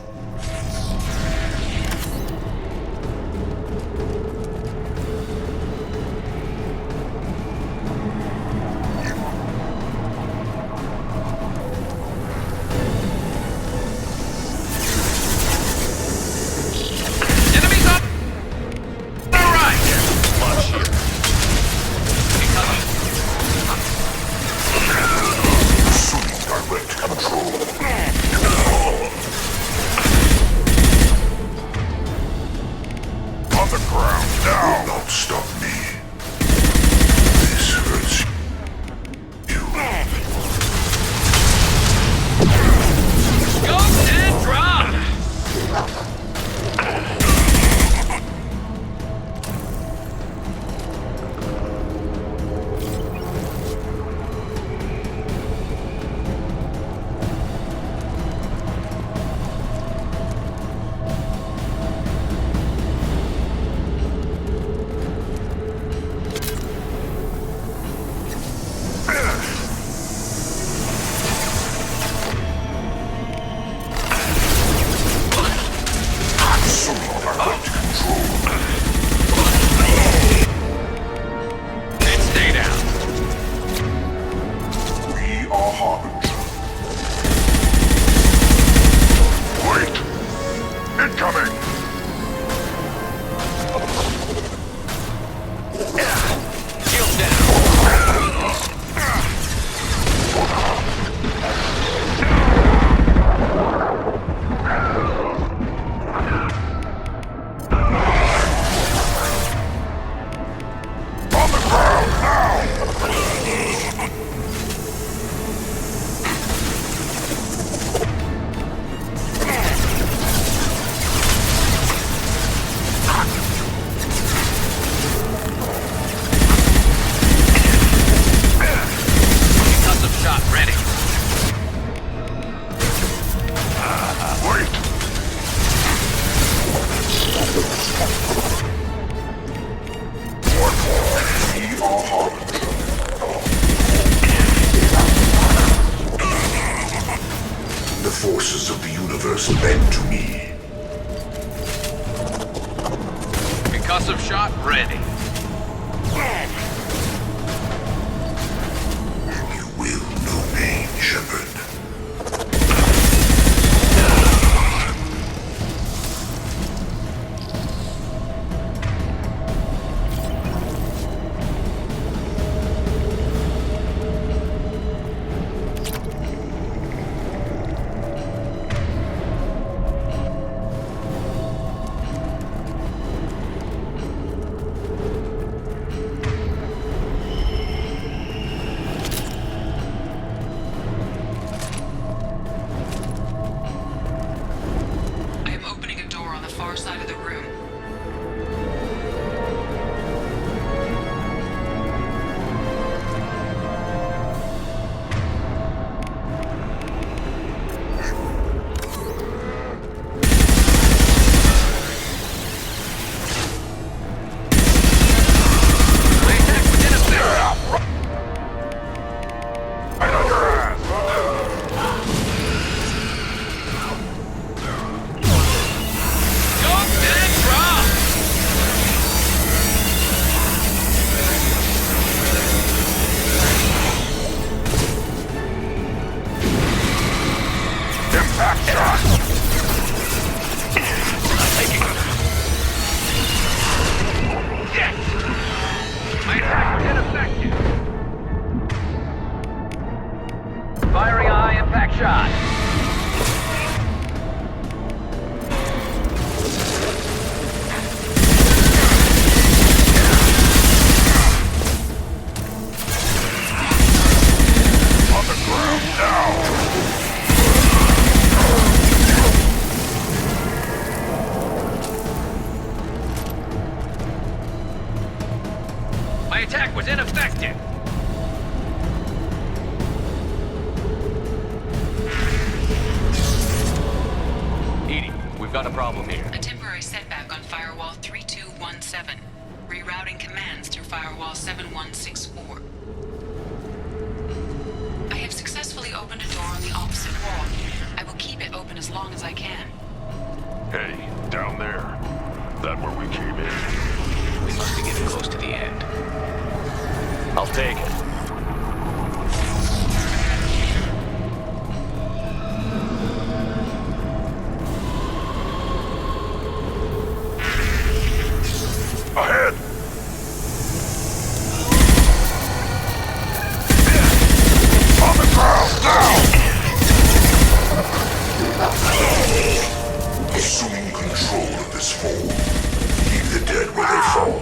forces of the universe bend to me. Concussive shot ready. You will know pain, Shepard. My attack was ineffective! Edie, we've got a problem here. A temporary setback on Firewall 3217. Rerouting commands through Firewall 7164. I have successfully opened a door on the opposite wall. I will keep it open as long as I can. Hey, down there. That where we came in? We must be getting close to the end. I'll take it. Ahead! On the ground, now! Assuming control of this form. Leave the dead where they fall.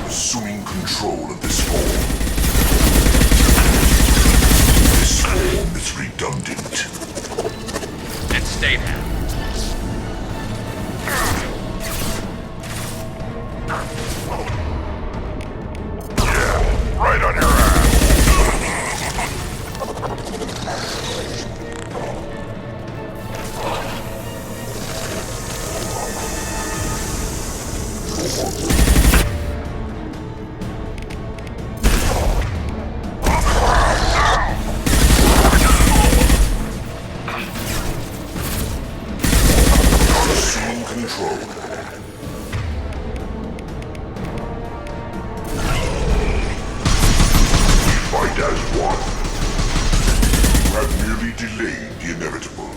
Assuming control of this form. This form is redundant. And stay there. Yeah, right on your ass. Assuming control. Fight as one. You have merely delayed the inevitable.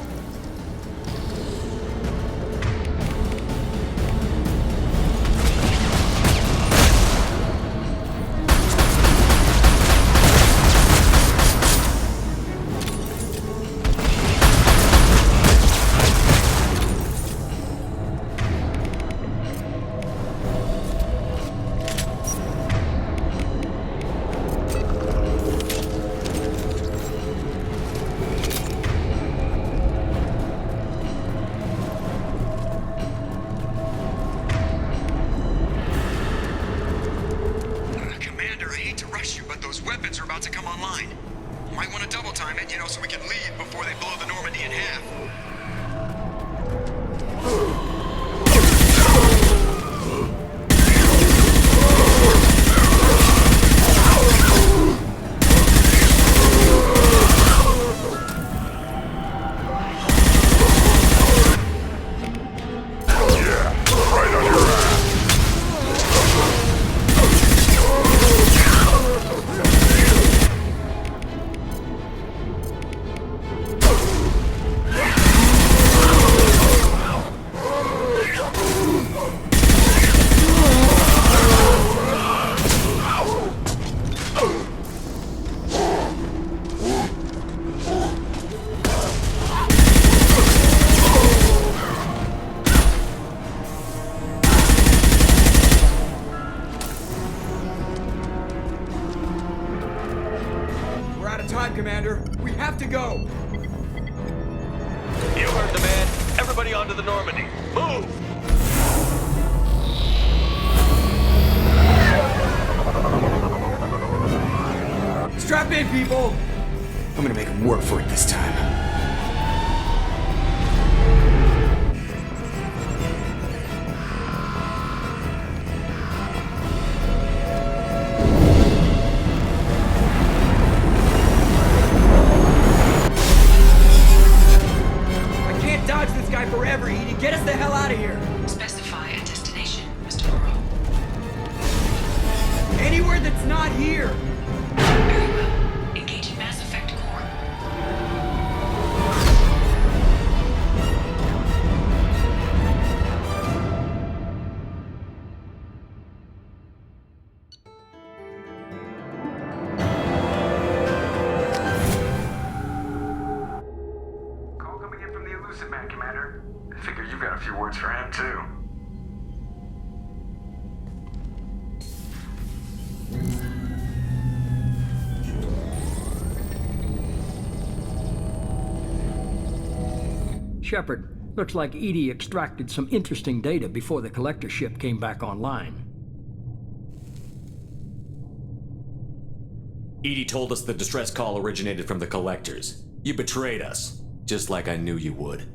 Commander, I hate to rush you, but those weapons are about to come online. You might want to double time it, so we can leave before they blow the Normandy in half. We're out of time, Commander. We have to go. You heard the man. Everybody onto the Normandy. Move! Strap in, people! I'm gonna make him work for it this time. I can't dodge this guy forever, Edie. Get us the hell out of here. Specify a destination, Mr. Moreau. Anywhere that's not here. Very well. Engaging Mass Effect core. Call coming in from the Elusive Man, Commander. I figure you've got a few words for him, too. Shepard, looks like Edie extracted some interesting data before the collector ship came back online. Edie told us the distress call originated from the Collectors. You betrayed us, just like I knew you would.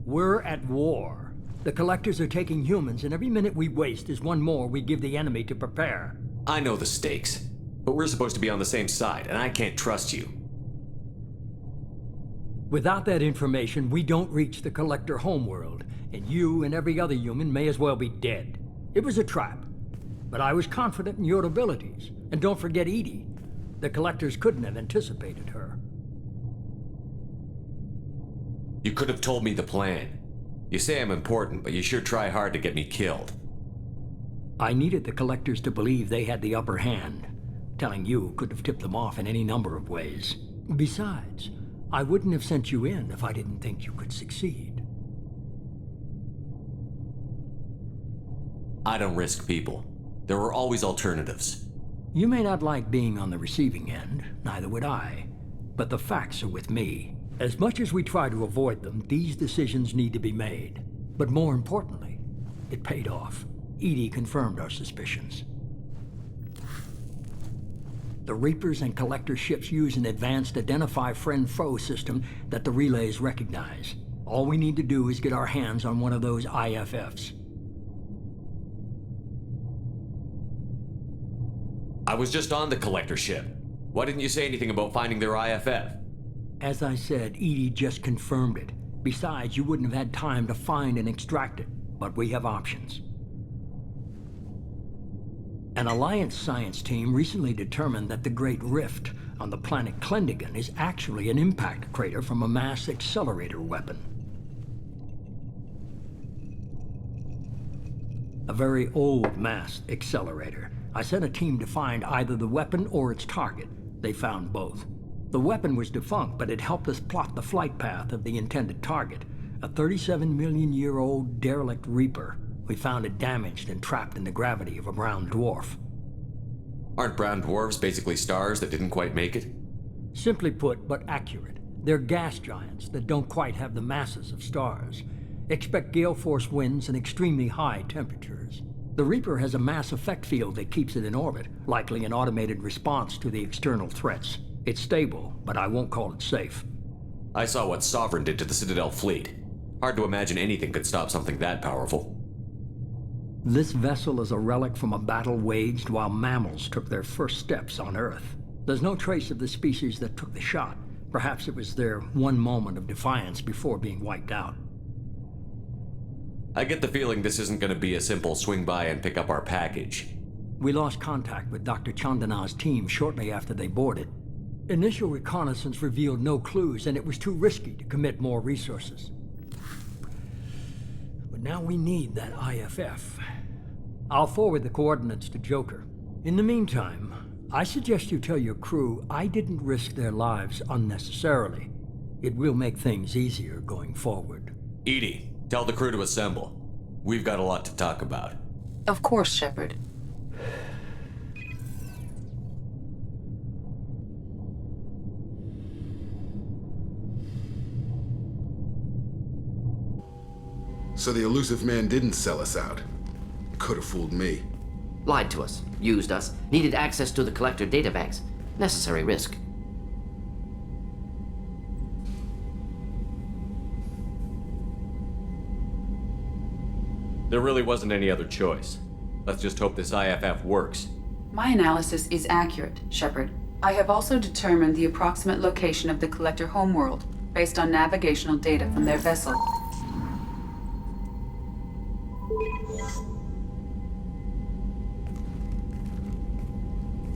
We're at war. The Collectors are taking humans, and every minute we waste is one more we give the enemy to prepare. I know the stakes, but we're supposed to be on the same side, and I can't trust you. Without that information, we don't reach the Collector homeworld, and you and every other human may as well be dead. It was a trap, but I was confident in your abilities. And don't forget Edie. The Collectors couldn't have anticipated her. You could have told me the plan. You say I'm important, but you sure try hard to get me killed. I needed the Collectors to believe they had the upper hand. Telling you could have tipped them off in any number of ways. Besides, I wouldn't have sent you in if I didn't think you could succeed. I don't risk people. There are always alternatives. You may not like being on the receiving end, neither would I. But the facts are with me. As much as we try to avoid them, these decisions need to be made. But more importantly, it paid off. Edie confirmed our suspicions. The Reapers and Collector ships use an advanced identify friend-foe system that the relays recognize. All we need to do is get our hands on one of those IFFs. I was just on the Collector ship. Why didn't you say anything about finding their IFF? As I said, Edie just confirmed it. Besides, you wouldn't have had time to find and extract it. But we have options. An Alliance science team recently determined that the Great Rift on the planet Klendigan is actually an impact crater from a mass accelerator weapon. A very old mass accelerator. I sent a team to find either the weapon or its target. They found both. The weapon was defunct, but it helped us plot the flight path of the intended target, a 37-million-year-old derelict Reaper. We found it damaged and trapped in the gravity of a brown dwarf. Aren't brown dwarves basically stars that didn't quite make it? Simply put, but accurate. They're gas giants that don't quite have the masses of stars. Expect gale force winds and extremely high temperatures. The Reaper has a mass effect field that keeps it in orbit, likely an automated response to the external threats. It's stable, but I won't call it safe. I saw what Sovereign did to the Citadel fleet. Hard to imagine anything could stop something that powerful. This vessel is a relic from a battle waged while mammals took their first steps on Earth. There's no trace of the species that took the shot. Perhaps it was their one moment of defiance before being wiped out. I get the feeling this isn't going to be a simple swing by and pick up our package. We lost contact with Dr. Chandana's team shortly after they boarded. Initial reconnaissance revealed no clues, and it was too risky to commit more resources. But now we need that IFF. I'll forward the coordinates to Joker. In the meantime, I suggest you tell your crew I didn't risk their lives unnecessarily. It will make things easier going forward. Edie, tell the crew to assemble. We've got a lot to talk about. Of course, Shepard. So the elusive man didn't sell us out. Could have fooled me. Lied to us, used us, needed access to the Collector databanks. Necessary risk. There really wasn't any other choice. Let's just hope this IFF works. My analysis is accurate, Shepard. I have also determined the approximate location of the Collector homeworld, based on navigational data from their vessel.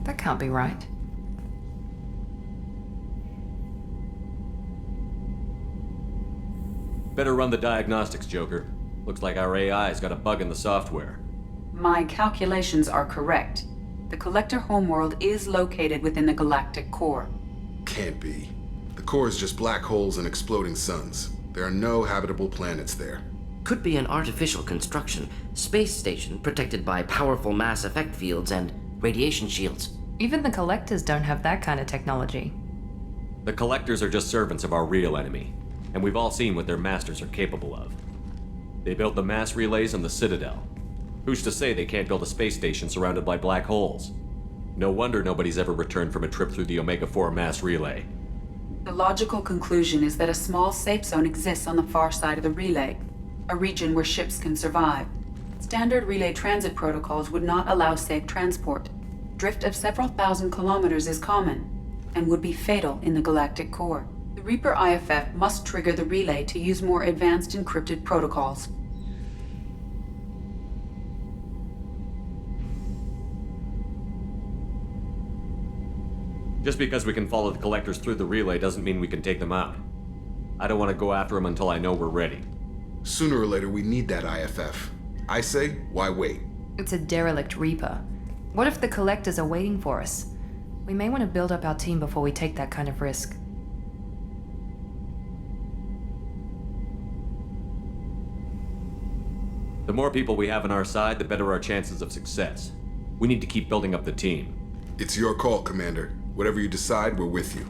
That can't be right. Better run the diagnostics, Joker. Looks like our AI's got a bug in the software. My calculations are correct. The Collector homeworld is located within the galactic core. Can't be. The core is just black holes and exploding suns. There are no habitable planets there. Could be an artificial construction, space station protected by powerful mass effect fields and radiation shields. Even the Collectors don't have that kind of technology. The Collectors are just servants of our real enemy, and we've all seen what their masters are capable of. They built the mass relays on the Citadel. Who's to say they can't build a space station surrounded by black holes? No wonder nobody's ever returned from a trip through the Omega-4 mass relay. The logical conclusion is that a small safe zone exists on the far side of the relay, a region where ships can survive. Standard relay transit protocols would not allow safe transport. Drift of several thousand kilometers is common, and would be fatal in the galactic core. The Reaper IFF must trigger the relay to use more advanced encrypted protocols. Just because we can follow the collectors through the relay doesn't mean we can take them out. I don't want to go after them until I know we're ready. Sooner or later, we need that IFF. I say, why wait? It's a derelict Reaper. What if the collectors are waiting for us? We may want to build up our team before we take that kind of risk. The more people we have on our side, the better our chances of success. We need to keep building up the team. It's your call, Commander. Whatever you decide, we're with you.